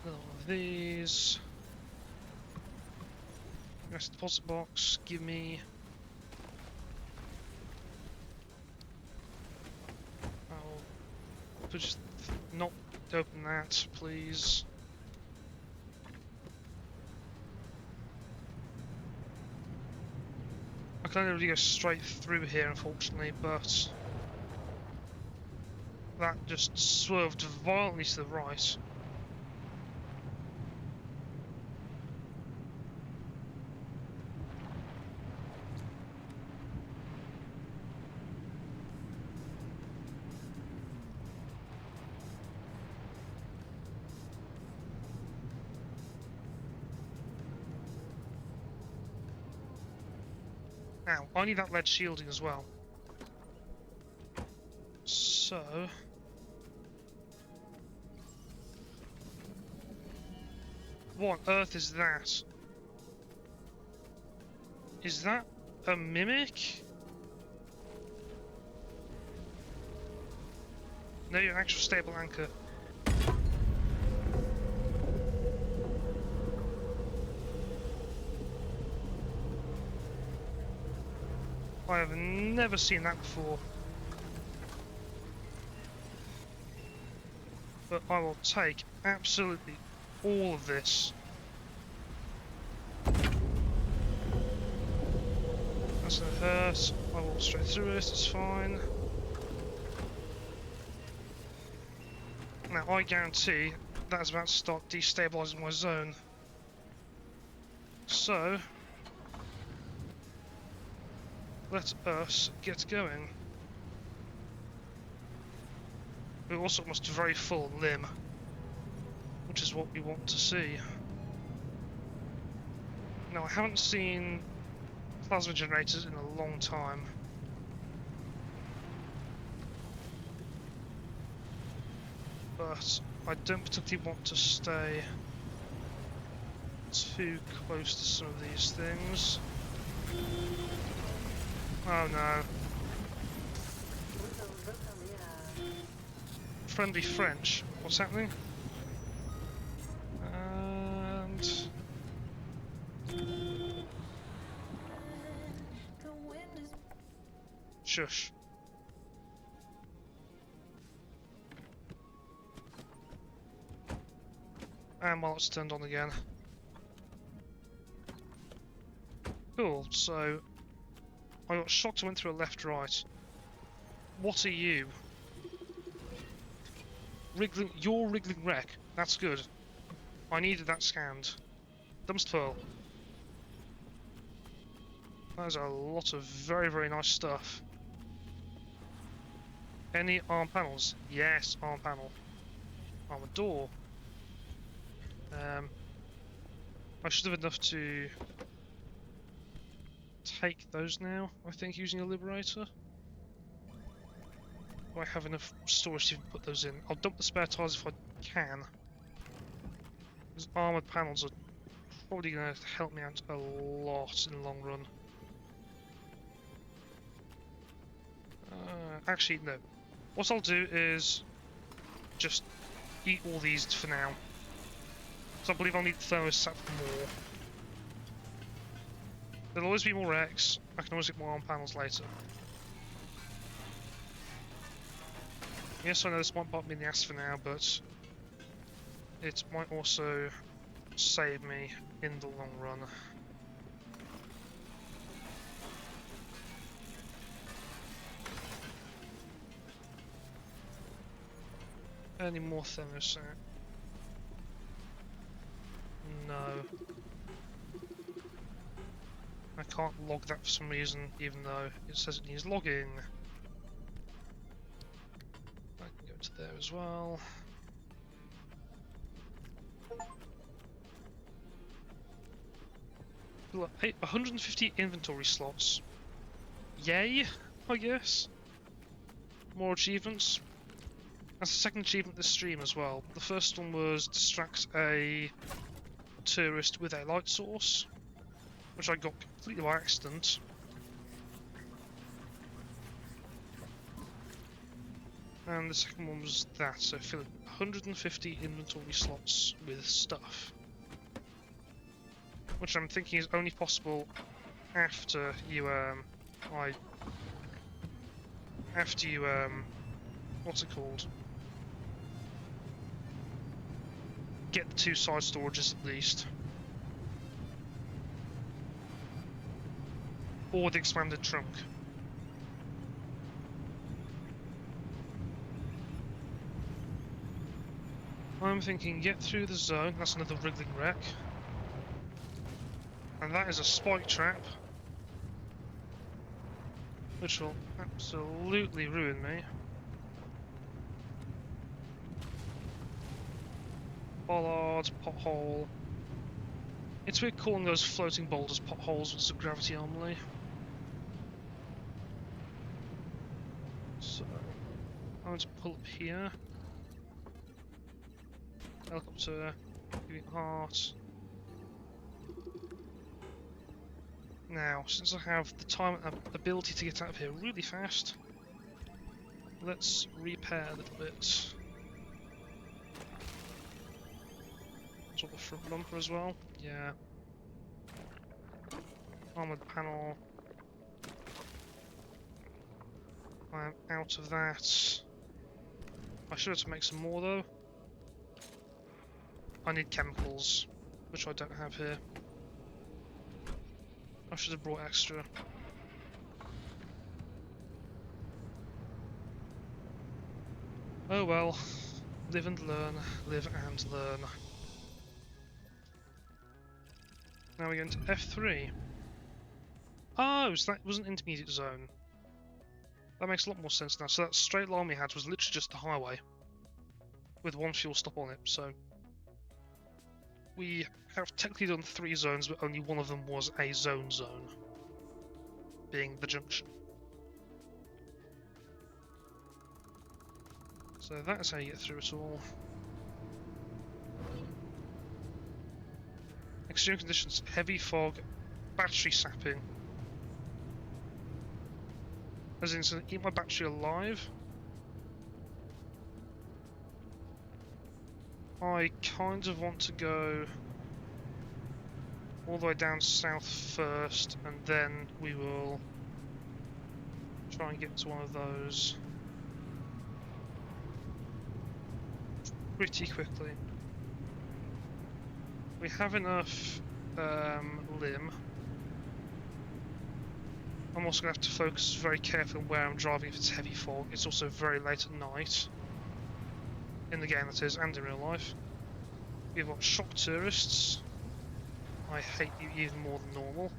Another one of these. Rest deposit box, give me. I'll just not open that, please. I can only really go straight through here, unfortunately, but that just swerved violently to the right. Now, I need that lead shielding as well. So... what on earth is that? Is that a mimic? No, you're an actual stable anchor. I have never seen that before. But I will take absolutely all of this. That's gonna hurt. I walk straight through it, it's fine. Now I guarantee that's about to start destabilising my zone. So let us get going. We also must be very full limb, which is what we want to see. Now I haven't seen plasma generators in a long time. but I don't particularly want to stay too close to some of these things. Oh no. Friendly French. What's happening? And... Shush. And while it's turned on again. Cool, so... I got shocked I went through a left-right. What are you? Wriggling, you're wriggling wreck. That's good. I needed that scanned. Dumpster pearl. That is a lot of very, very nice stuff. Any arm panels? Yes, arm panel. Armored door. I should have enough to take those now, I think, using a liberator. Do I have enough storage to even put those in? I'll dump the spare tires if I can. These armoured panels are probably going to help me out a lot in the long run. Actually, no. What I'll do is just eat all these for now. So I believe I'll need the thermostat for more. There'll always be more X. I can always get more arm panels later. Yes, I know this might bite me in the ass for now, but it might also save me in the long run. Any more thermostat? No. I can't log that for some reason, even though it says it needs logging. I can go to there as well. Look, 150 inventory slots. Yay, I guess. More achievements. That's the second achievement this stream as well. The first one was distract a tourist with a light source, which I got completely by accident. And the second one was that, so fill 150 inventory slots with stuff. Which I'm thinking is only possible after you, what's it called? Get the 2 side storages at least. Or the expanded trunk. I'm thinking get through the zone, that's another wriggling wreck. And that is a spike trap. Which will absolutely ruin me. Bollard, pothole. It's weird calling those floating boulders potholes with the gravity anomaly. So, I'm going to pull up here. Helicopter, giving heart. Now, since I have the time and ability to get out of here really fast, let's repair a little bit. Sort the front bumper as well. Yeah. Armored panel. I'm out of that. I should have to make some more though. I need chemicals, which I don't have here. I should have brought extra. Oh well. Live and learn. Live and learn. Now we're going to F3. Oh, so that was an intermediate zone. That makes a lot more sense now. So that straight line we had was literally just the highway. With one fuel stop on it, so... We have technically done 3 zones, but only one of them was a zone, being the junction. So that's how you get through it all. Extreme conditions, heavy fog, battery sapping. As in, it's gonna eat my battery alive. I kind of want to go all the way down south first, and then we will try and get to one of those pretty quickly. We have enough limb. I'm also going to have to focus very carefully on where I'm driving if it's heavy fog. It's also very late at night. In the game, that is, and in real life. We've got shock tourists. I hate you even more than normal.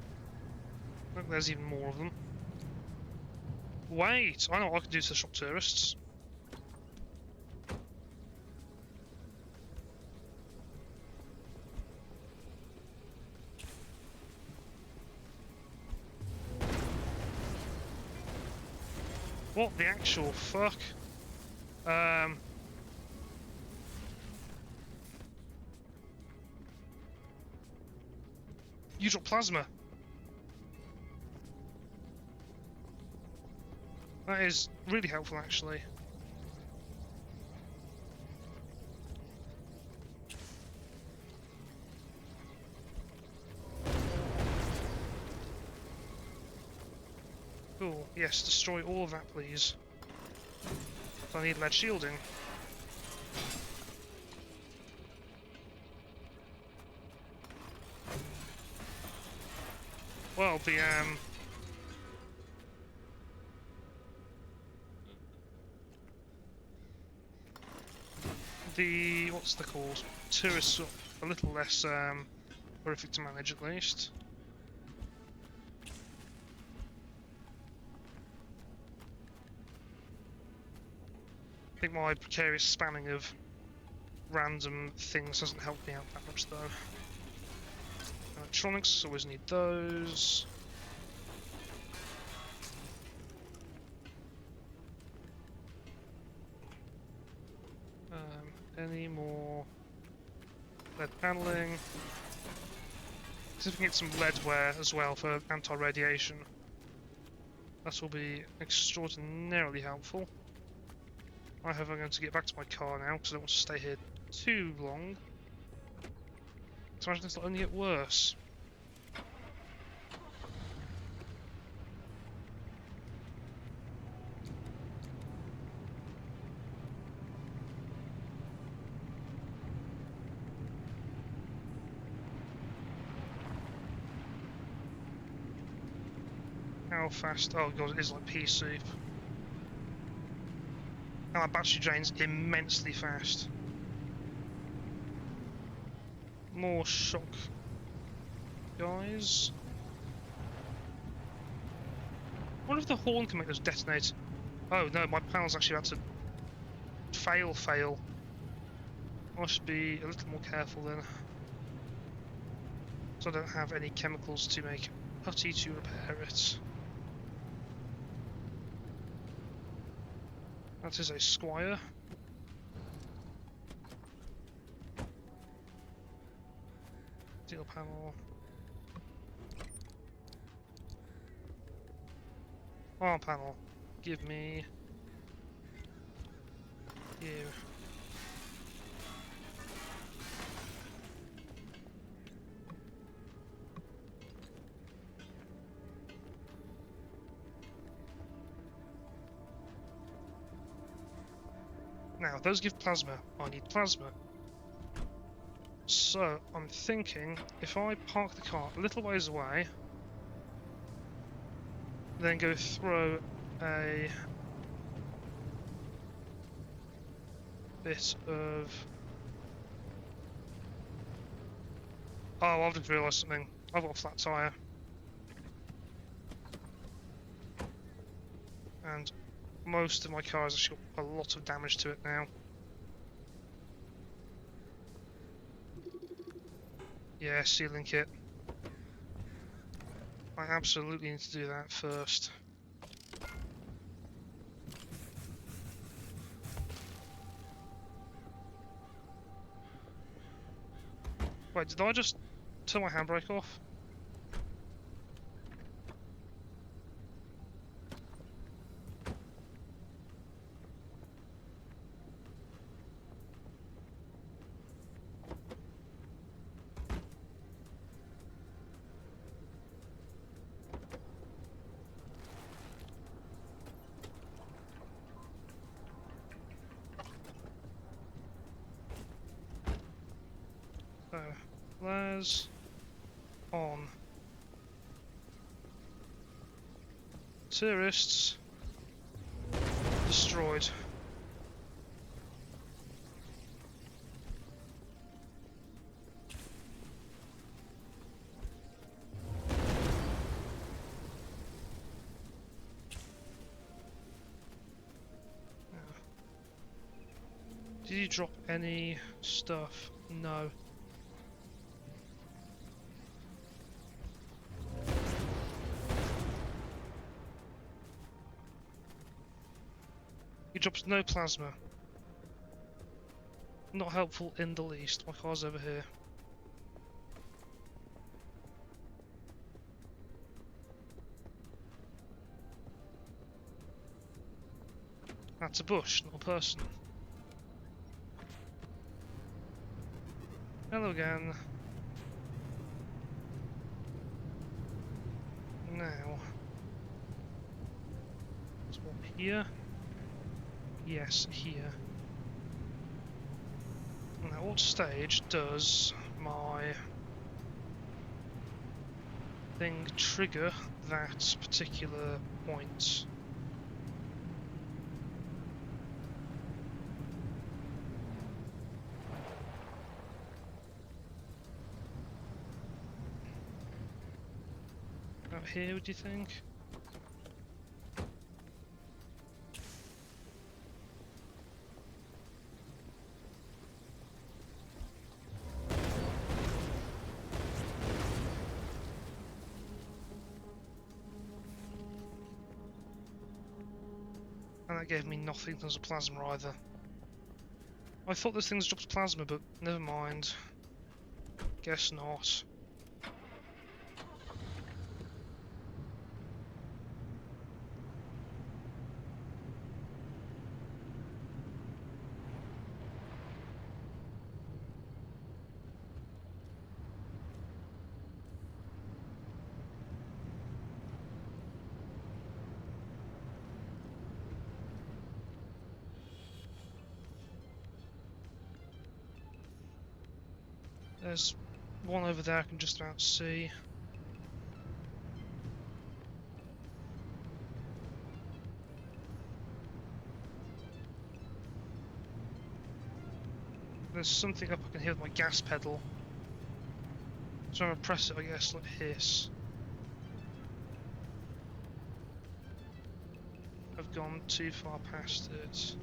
Look, there's even more of them. Wait! I know what I can do to the shock tourists. What the actual fuck? You drop plasma. That is really helpful, actually. Cool. Yes, destroy all of that, please. I need lead shielding. Well, the what's the called? Tourists are a little less horrific to manage, at least. I think my precarious spamming of random things doesn't help me out that much, though. Electronics, always need those. Any more lead paneling? See if we can get some leadware as well for anti-radiation. That will be extraordinarily helpful. I hope I'm going to get back to my car now because I don't want to stay here too long. So imagine this will only get worse. How fast? Oh god, it is like pea soup. And my battery drains immensely fast. More shock guys. What if the horn can make those detonate? Oh no, my panel's actually about to fail. I should be a little more careful then. So I don't have any chemicals to make putty to repair it. That is a squire. Steel panel. Arm panel. Give me you. Now, those give plasma. I need plasma. So, I'm thinking, if I park the car a little ways away, then go throw a bit of... Oh, I've just realised something. I've got a flat tyre. And most of my car has actually got a lot of damage to it now. Yeah, sealing kit. I absolutely need to do that first. Wait, did I just turn my handbrake off? Flares on. Tourists destroyed. Did you drop any stuff? No. He drops no plasma. Not helpful in the least. My car's over here. That's a bush, not a person. Hello again. Now. Swap here. Yes, here. Now, what stage does my thing trigger that particular point? Out here, would you think? And that gave me nothing as a plasma either. I thought this thing drops plasma, but never mind. Guess not. There's one over there I can just about see. There's something up I can hear with my gas pedal. So I'm gonna press it, I guess, let it hiss. I've gone too far past it.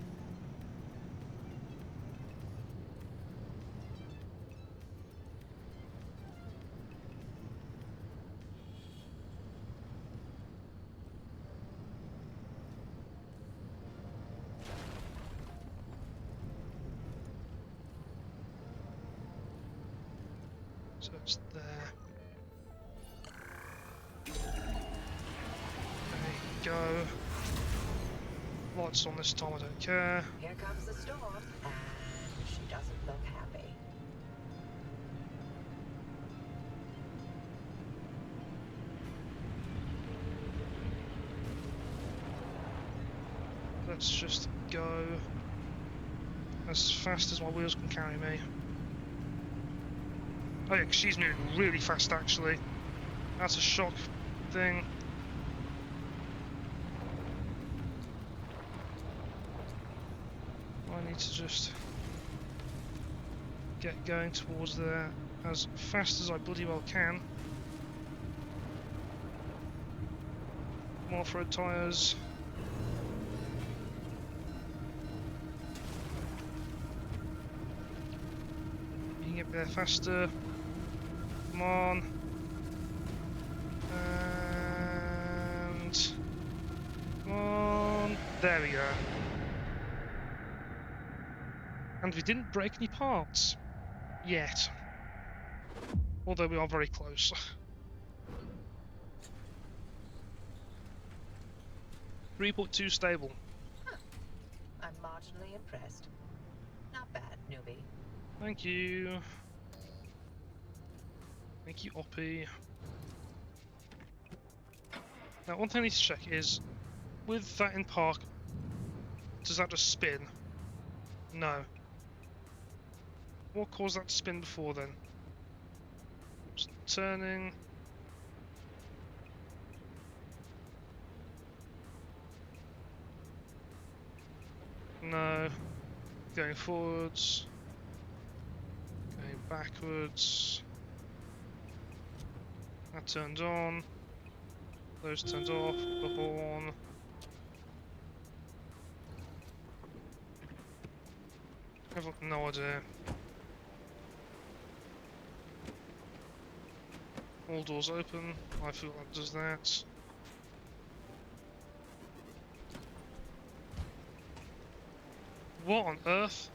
So it's there. There you go. Lights on this time, I don't care. Here comes the storm, and she doesn't look happy. Let's just go as fast as my wheels can carry me. Oh yeah, 'cause she's moving really fast actually. That's a shock thing. I need to just get going towards there as fast as I bloody well can. Off-road tyres. You can get there faster. Come on. And come on. There we go. And we didn't break any parts. Yet. Although we are very close. 3.2 stable. I'm marginally impressed. Not bad, newbie. Thank you. Thank you, Oppie. Now, one thing I need to check is, with that in park, does that just spin? No. What caused that to spin before then? Just turning. No. Going forwards. Going backwards. That turned on. Those turned off. The horn. I've got no idea. All doors open. I feel that does that. What on earth?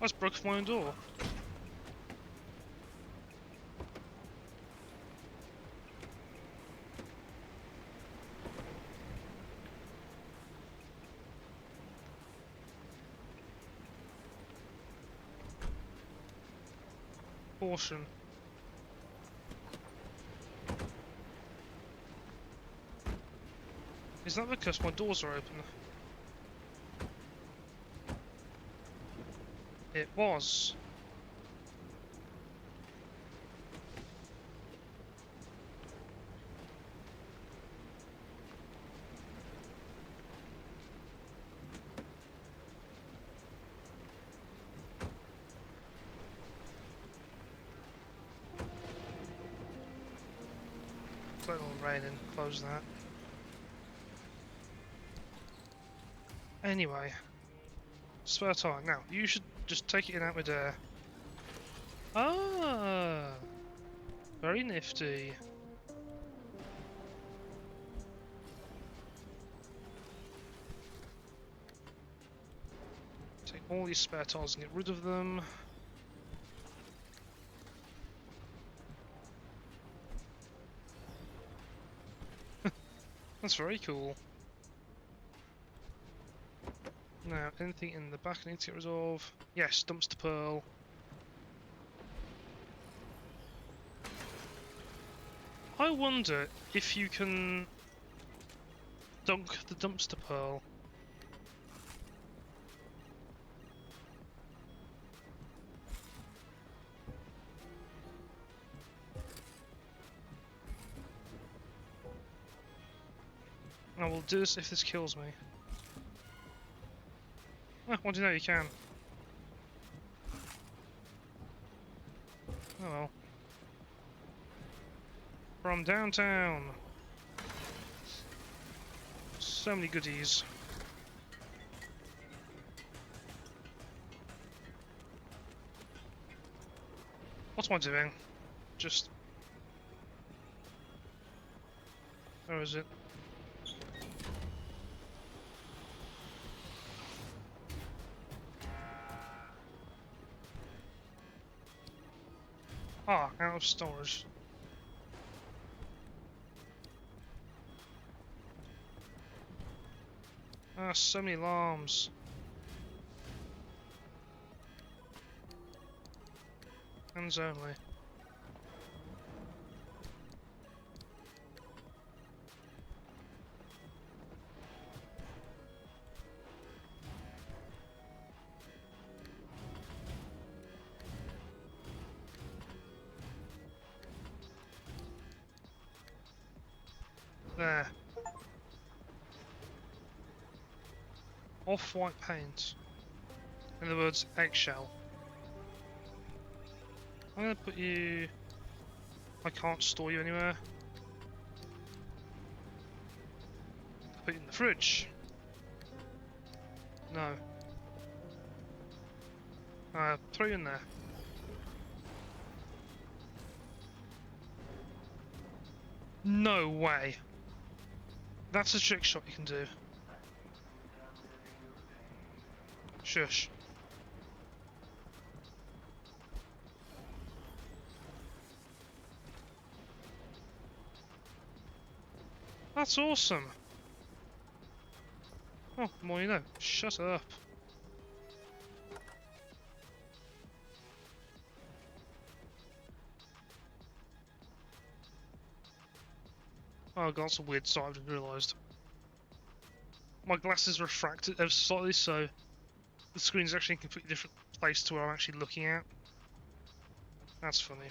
I just broke my own door. Portion. Is that because my doors are open? It was. Let it all rain and close that. Anyway, spare tire. Now, you should just take it in out midair. Ah, very nifty. Take all these spare tires and get rid of them. That's very cool. Now, anything in the back I need to get rid of? Yes, dumpster pearl. I wonder if you can dunk the dumpster pearl. I will do this if this kills me. Ah, what do you know, you can. Oh well. From downtown. So many goodies. What am I doing? Just... Where is it? Ah, out of storage. Ah, so many alarms. Hands only. There. Off-white paint. In other words, eggshell. I'm gonna put you... I can't store you anywhere. Put you in the fridge. No. Throw you in there. No way. That's a trick shot you can do. Shush. that's awesome. Oh, the more you know. Shut up. Oh god, that's a weird sight, I didn't realised. My glasses refracted ever slightly, so the screen's actually in a completely different place to where I'm actually looking at. That's funny.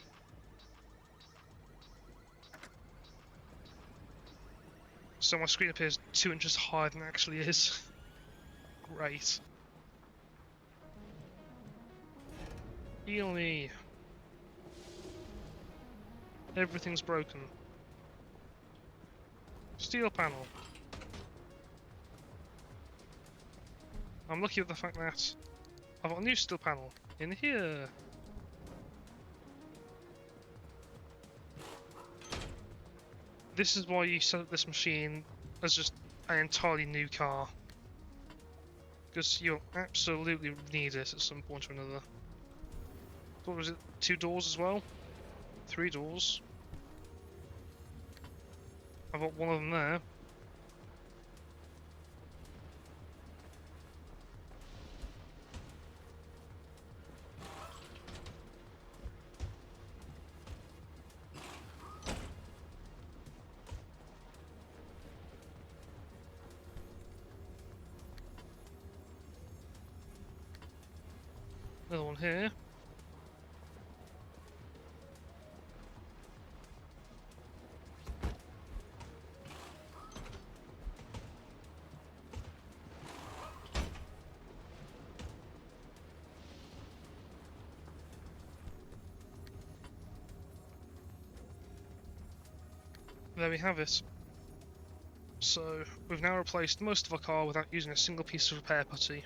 So my screen appears 2 inches higher than it actually is. Great. Heal me. Everything's broken. Steel panel. I'm lucky with the fact that I've got a new steel panel in here. This is why you set up this machine as just an entirely new car. Because you'll absolutely need it at some point or another. What was it? 2 doors as well? 3 doors. I've got one of them there. Another one here. There we have it. So, we've now replaced most of our car without using a single piece of repair putty.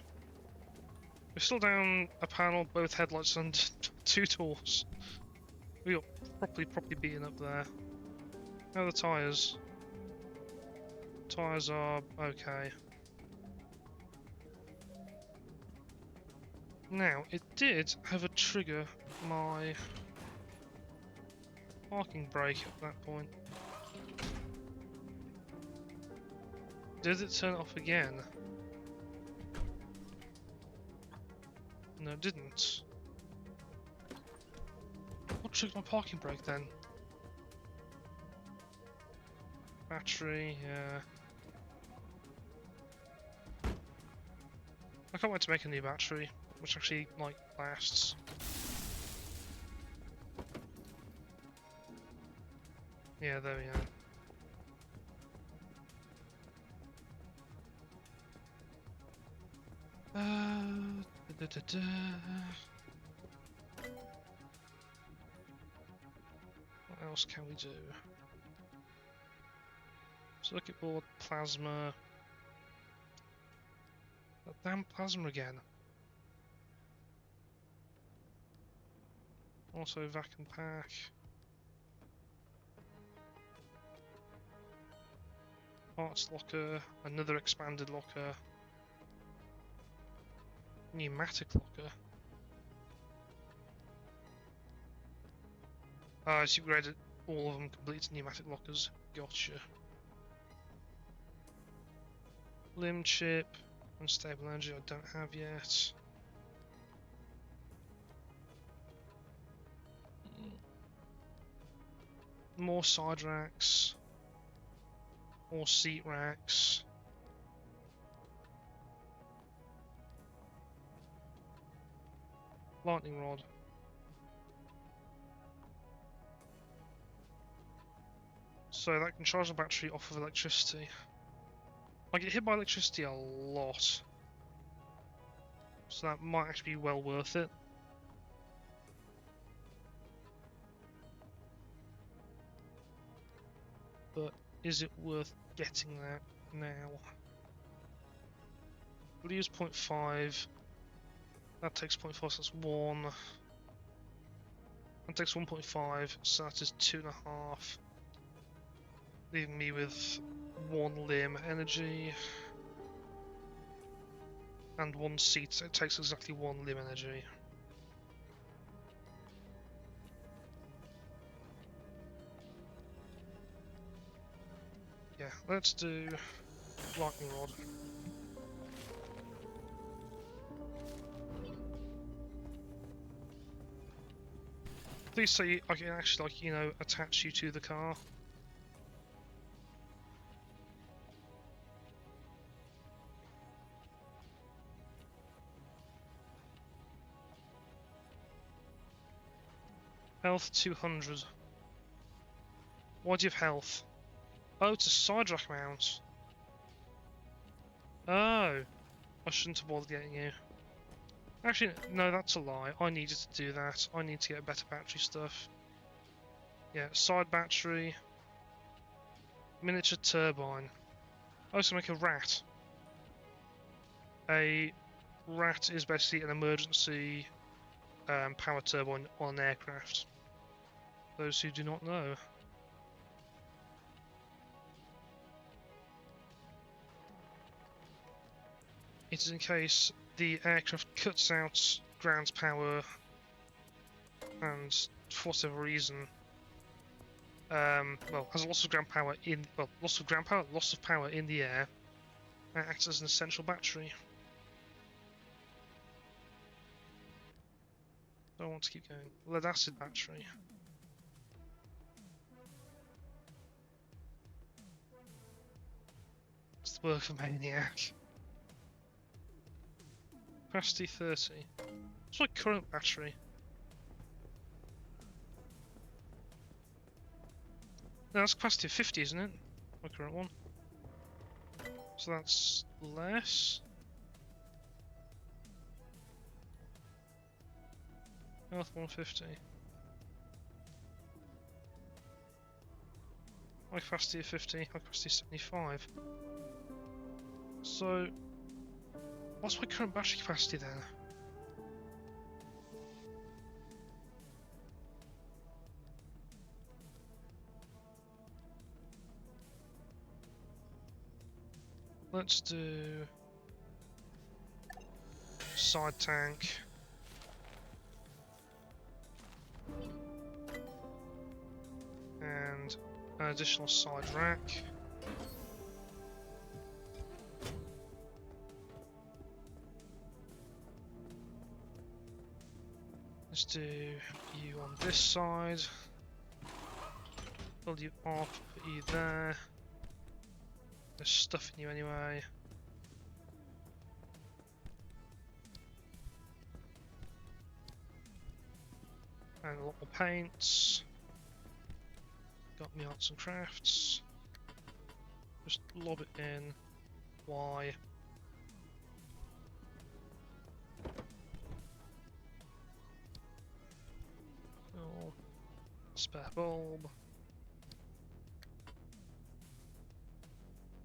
We're still down a panel, both headlights and 2 doors. We got properly beaten up there. How are the tyres? Tyres are okay. Now, it did have a trigger my parking brake at that point. Did it turn it off again? No, it didn't. What triggered my parking brake then? Battery, yeah. I can't wait to make a new battery, which actually, like, lasts. Yeah, there we are. What else can we do? Circuit board, plasma. That damn plasma again. Also vac and pack. Parts locker, another expanded locker. Pneumatic locker. Ah, so you upgraded all of them complete to pneumatic lockers. Gotcha. Limb chip. Unstable energy I don't have yet. More side racks. More seat racks. Lightning rod. So that can charge the battery off of electricity. I get hit by electricity a lot. So that might actually be well worth it. But is it worth getting that now? We'll use 0.5. That takes 0.5, so that's 1. That takes 1.5, so that is 2.5. Leaving me with 1 limb energy. And 1 seat, so it takes exactly 1 limb energy. Yeah, let's do lightning rod. Please say I can actually, like, you know, attach you to the car. Health 200. Why do you have health? Oh, it's a side rack mount. Oh, I shouldn't have bothered getting you. Actually, no, that's a lie. I needed to do that. I need to get better battery stuff. Yeah, side battery. Miniature turbine. I also make a rat. A rat is basically an emergency power turbine on an aircraft. Those who do not know. It is in case the aircraft cuts out ground power and for whatever reason, well, has a loss of ground power loss of power in the air, and acts as an essential battery. I want to keep going. Lead acid battery. It's the work of a maniac. Capacity 30. What's my current battery? No, that's capacity 50, isn't it? My current one. So that's less. Health 150. My capacity 50, my capacity 75. So, what's my current battery capacity then? Let's do side tank. And an additional side rack. Let's do you on this side. Build you up, put you there. There's stuff in you anyway. And a lot more paints. Got me arts and crafts. Just lob it in. Y. Oh, spare bulb.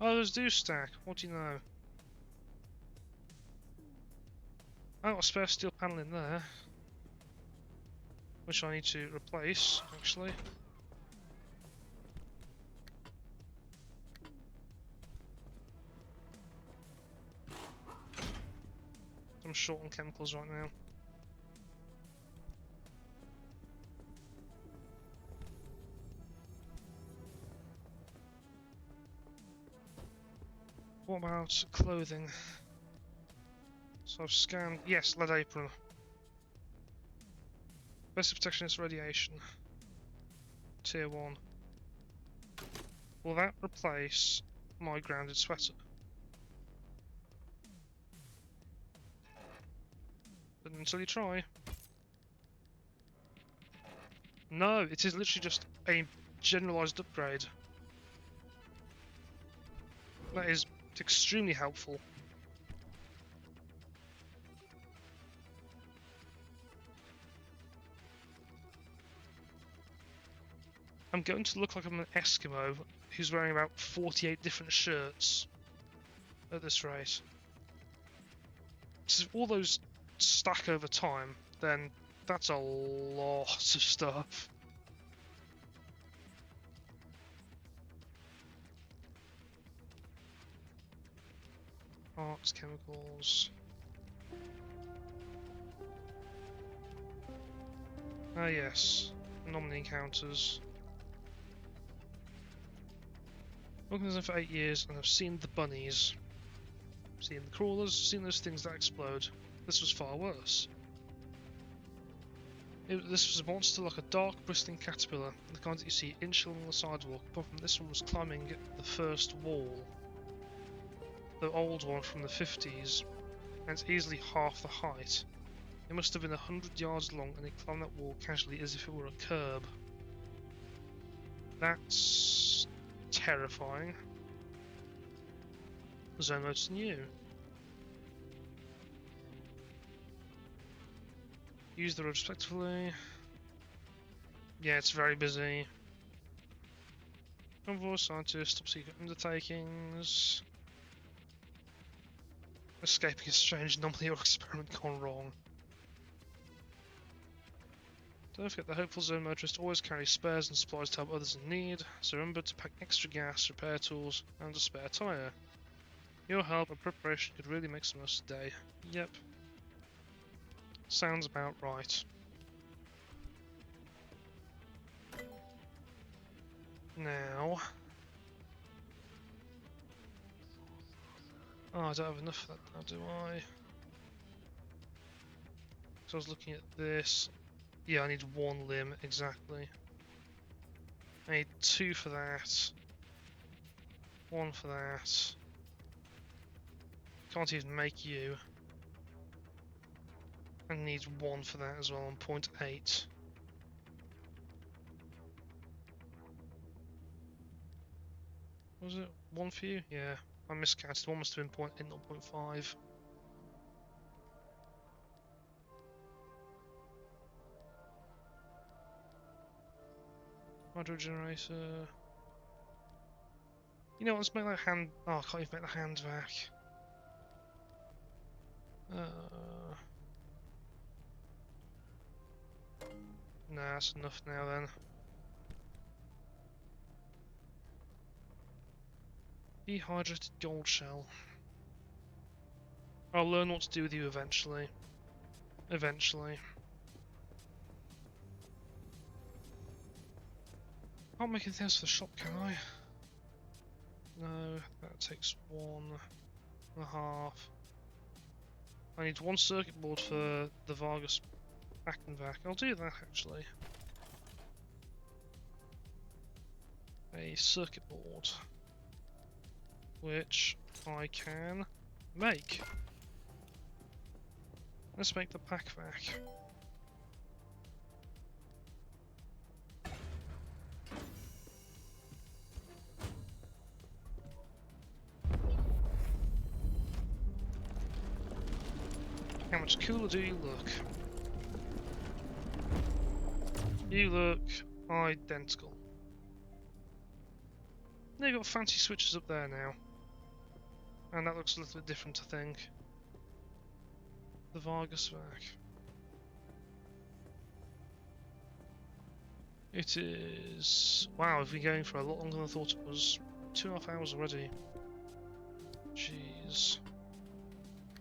Oh, those do stack. What do you know? I've got a spare steel panel in there, which I need to replace, actually. I'm short on chemicals right now. What about clothing? So I've scanned. Yes, lead apron. Best protection is radiation. Tier 1. Will that replace my grounded sweater? But until you try. No, it is literally just a generalized upgrade. That is extremely helpful. I'm going to look like I'm an Eskimo who's wearing about 48 different shirts at this rate. So if all those stack over time, then that's a lot of stuff. Arts, chemicals. Ah yes, anomaly encounters. Working on them for 8 years, and I've seen the bunnies. Seen the crawlers, seen those things that explode. This was far worse. This was a monster like a dark, bristling caterpillar, the kind that you see inch along the sidewalk, apart from this one was climbing the first wall. The old one from the 50s, and it's easily half the height. It must have been 100 yards long, and it climbed that wall casually as if it were a curb. That's terrifying. Zone mode's new. Use the road respectively. Yeah, it's very busy. Convoy, scientists, top secret undertakings. Escaping a strange anomaly or experiment gone wrong. Don't forget the hopeful zone motorist always carries spares and supplies to help others in need, so remember to pack extra gas, repair tools, and a spare tyre. Your help and preparation could really make some of us today. Yep. Sounds about right. Now... Oh, I don't have enough of that now, do I? So I was looking at this. Yeah, I need 1 limb, exactly. I need 2 for that. 1 for that. Can't even make you. And needs 1 for that as well on 0.8. Was it 1 for you? Yeah, I miscounted. 1 must have been 0.8, not 0.5. Hydro generator. You know what, let's make that hand... Oh, I can't even make the hand vac. Nah, that's enough now then. Dehydrated gold shell. I'll learn what to do with you eventually. Eventually. Can't make anything else for the shop, can I? No, that takes 1.5. I need 1 circuit board for the Vargas back and vac. I'll do that actually. A circuit board, which I can make. Let's make the pack vac. How much cooler do you look? You look identical. They've got fancy switches up there now. And that looks a little bit different, I think. The Vargas vac. It is... Wow, we've been going for a lot longer than I thought it was. 2.5 hours already. Jeez.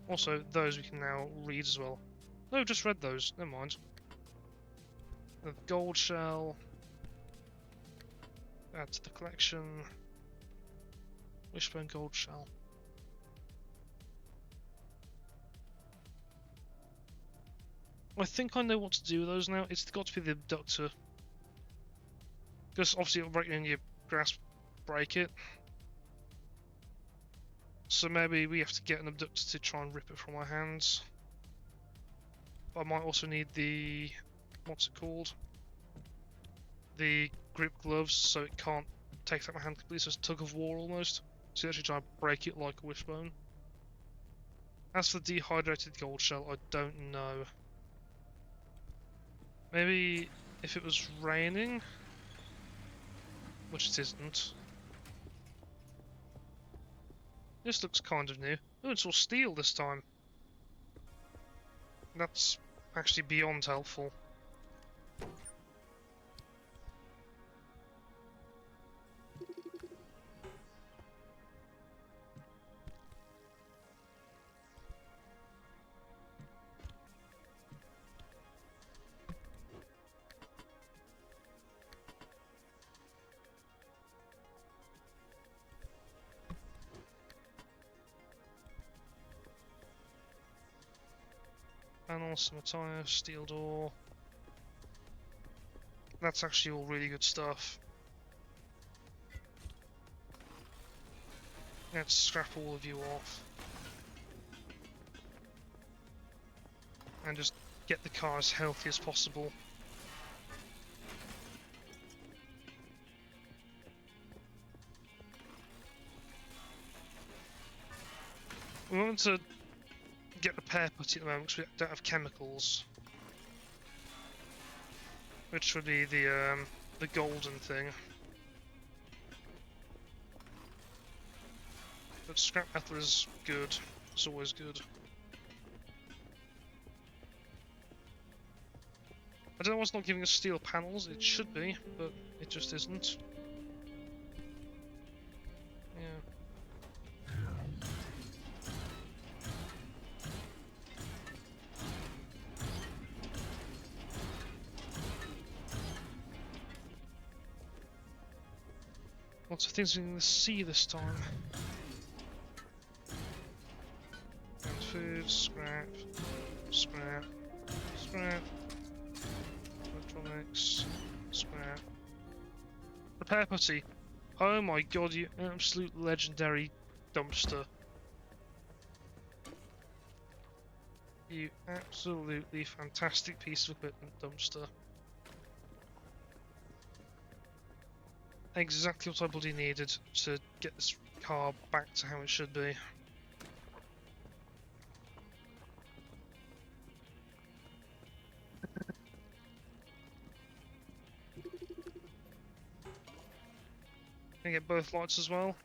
Also, those we can now read as well. No, just read those. Never mind. The gold shell. Add to the collection. Wishbone gold shell. I think I know what to do with those now. It's got to be the abductor. Because obviously it'll break in your grasp, break it. So maybe we have to get an abductor to try and rip it from our hands. But I might also need the... what's it called? The grip gloves, so it can't take out my hand completely, so it's tug of war almost. So you actually try and break it like a wishbone. As for the dehydrated gold shell, I don't know. Maybe if it was raining, which it isn't. This looks kind of new. Oh, it's all steel this time. That's actually beyond helpful. panel, some tire, steel door. That's actually all really good stuff. Let's scrap all of you off. And just get the car as healthy as possible. We want to get repair putty at the moment because we don't have chemicals. Which would be the golden thing. But scrap metal is good. It's always good. I don't know why it's not giving us steel panels. It should be, but it just isn't. Yeah. Lots of things in the sea this time. And food, scrap, scrap, scrap, electronics, scrap. Repair putty. Oh my god, you absolute legendary dumpster. You absolutely fantastic piece of equipment, dumpster. Exactly what I bloody needed to get this car back to how it should be. Can I get both lights as well?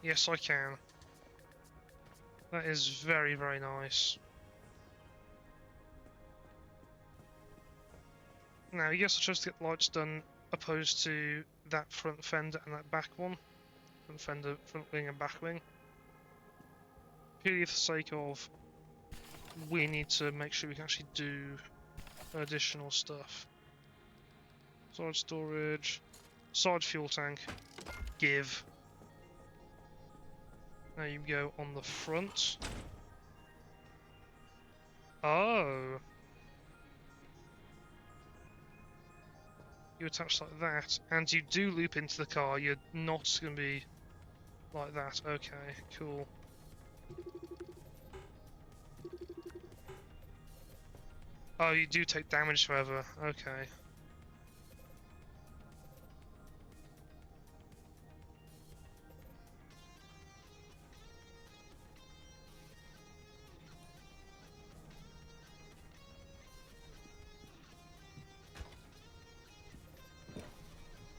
Yes, I can. That is very, very nice. Now, yes, I chose to get lights done opposed to that front fender and that back one. Front fender, front wing and back wing. Purely for the sake of we need to make sure we can actually do additional stuff. Side storage, side fuel tank, give. Now you go on the front. Oh. You attach like that, and you do loop into the car. You're not going to be like that. Okay, cool. Oh, you do take damage, however. Okay.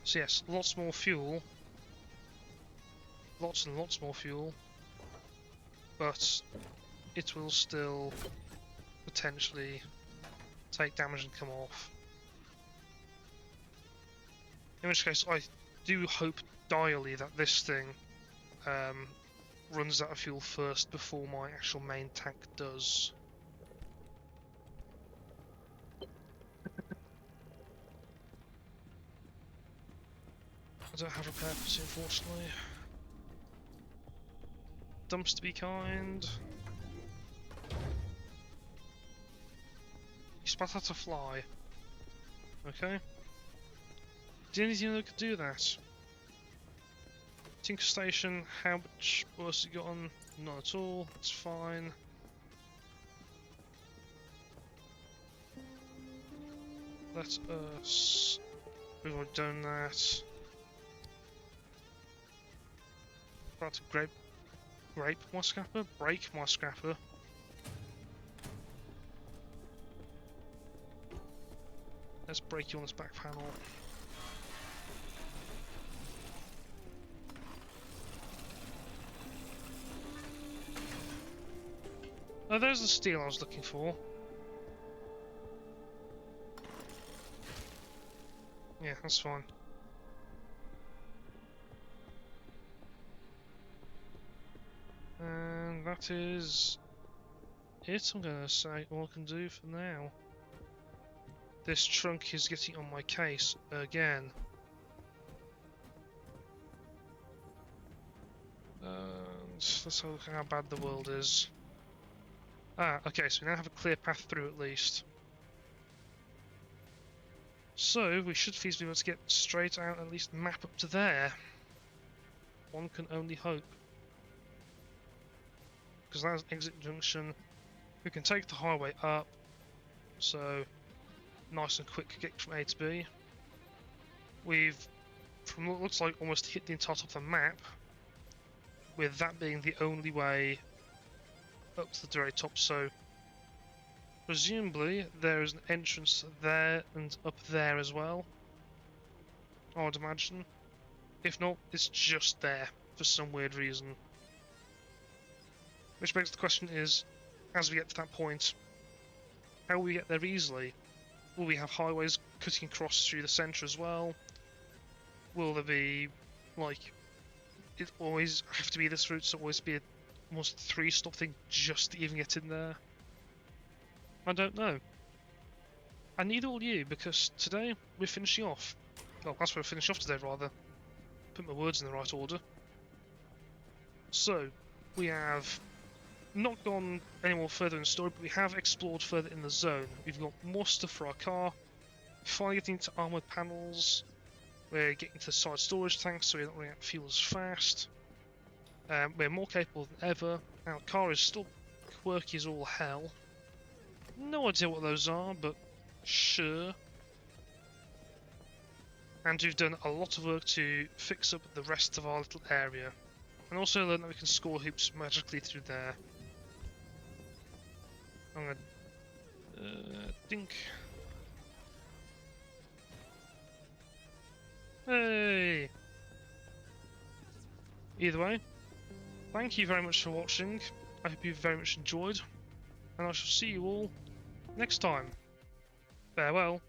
So yes, lots more fuel. Lots and lots more fuel. But it will still potentially take damage and come off. In which case, I do hope direly that this thing runs out of fuel first before my actual main tank does. I don't have repair putty, unfortunately. Dumpster be kind. You spat out a fly. Okay. Did anything that could do that? Tinker Station, how much worse it got on? Not at all, it's fine. Let us... We've already done that. About to grape my scrapper? Break my scrapper. Let's break you on this back panel. Oh, there's the steel I was looking for. Yeah, that's fine. And that is it, I'm gonna say, all I can do for now. This trunk is getting on my case again. And let's have a look at how bad the world is. Ah, okay, so we now have a clear path through at least. So, we should feasibly be able to get straight out and at least map up to there. One can only hope. Because that's exit junction. We can take the highway up. So, nice and quick get from A to B. We've, from what looks like, almost hit the entire top of the map. With that being the only way up to the very top, so presumably there is an entrance there and up there as well, I would imagine. If not, it's just there for some weird reason. Which begs the question is, as we get to that point, how will we get there easily? Will we have highways cutting across through the centre as well? Will there be, like, it always have to be this route, so always be a almost 3-stop thing just to even get in there? I don't know. And neither will you, because today we're finishing off. Well, that's where we're finishing off today, rather. Put my words in the right order. So, we have not gone any more further in the story, but we have explored further in the zone. We've got more stuff for our car. Finally getting into armoured panels. We're getting to the side storage tanks, so we're not running out of fuel as fast. We're more capable than ever. Our car is still quirky as all hell. No idea what those are, but sure. And we've done a lot of work to fix up the rest of our little area. And also learned that we can score hoops magically through there. I'm gonna... dink. Hey! Either way, thank you very much for watching. I hope you very much enjoyed. And I shall see you all next time. Farewell.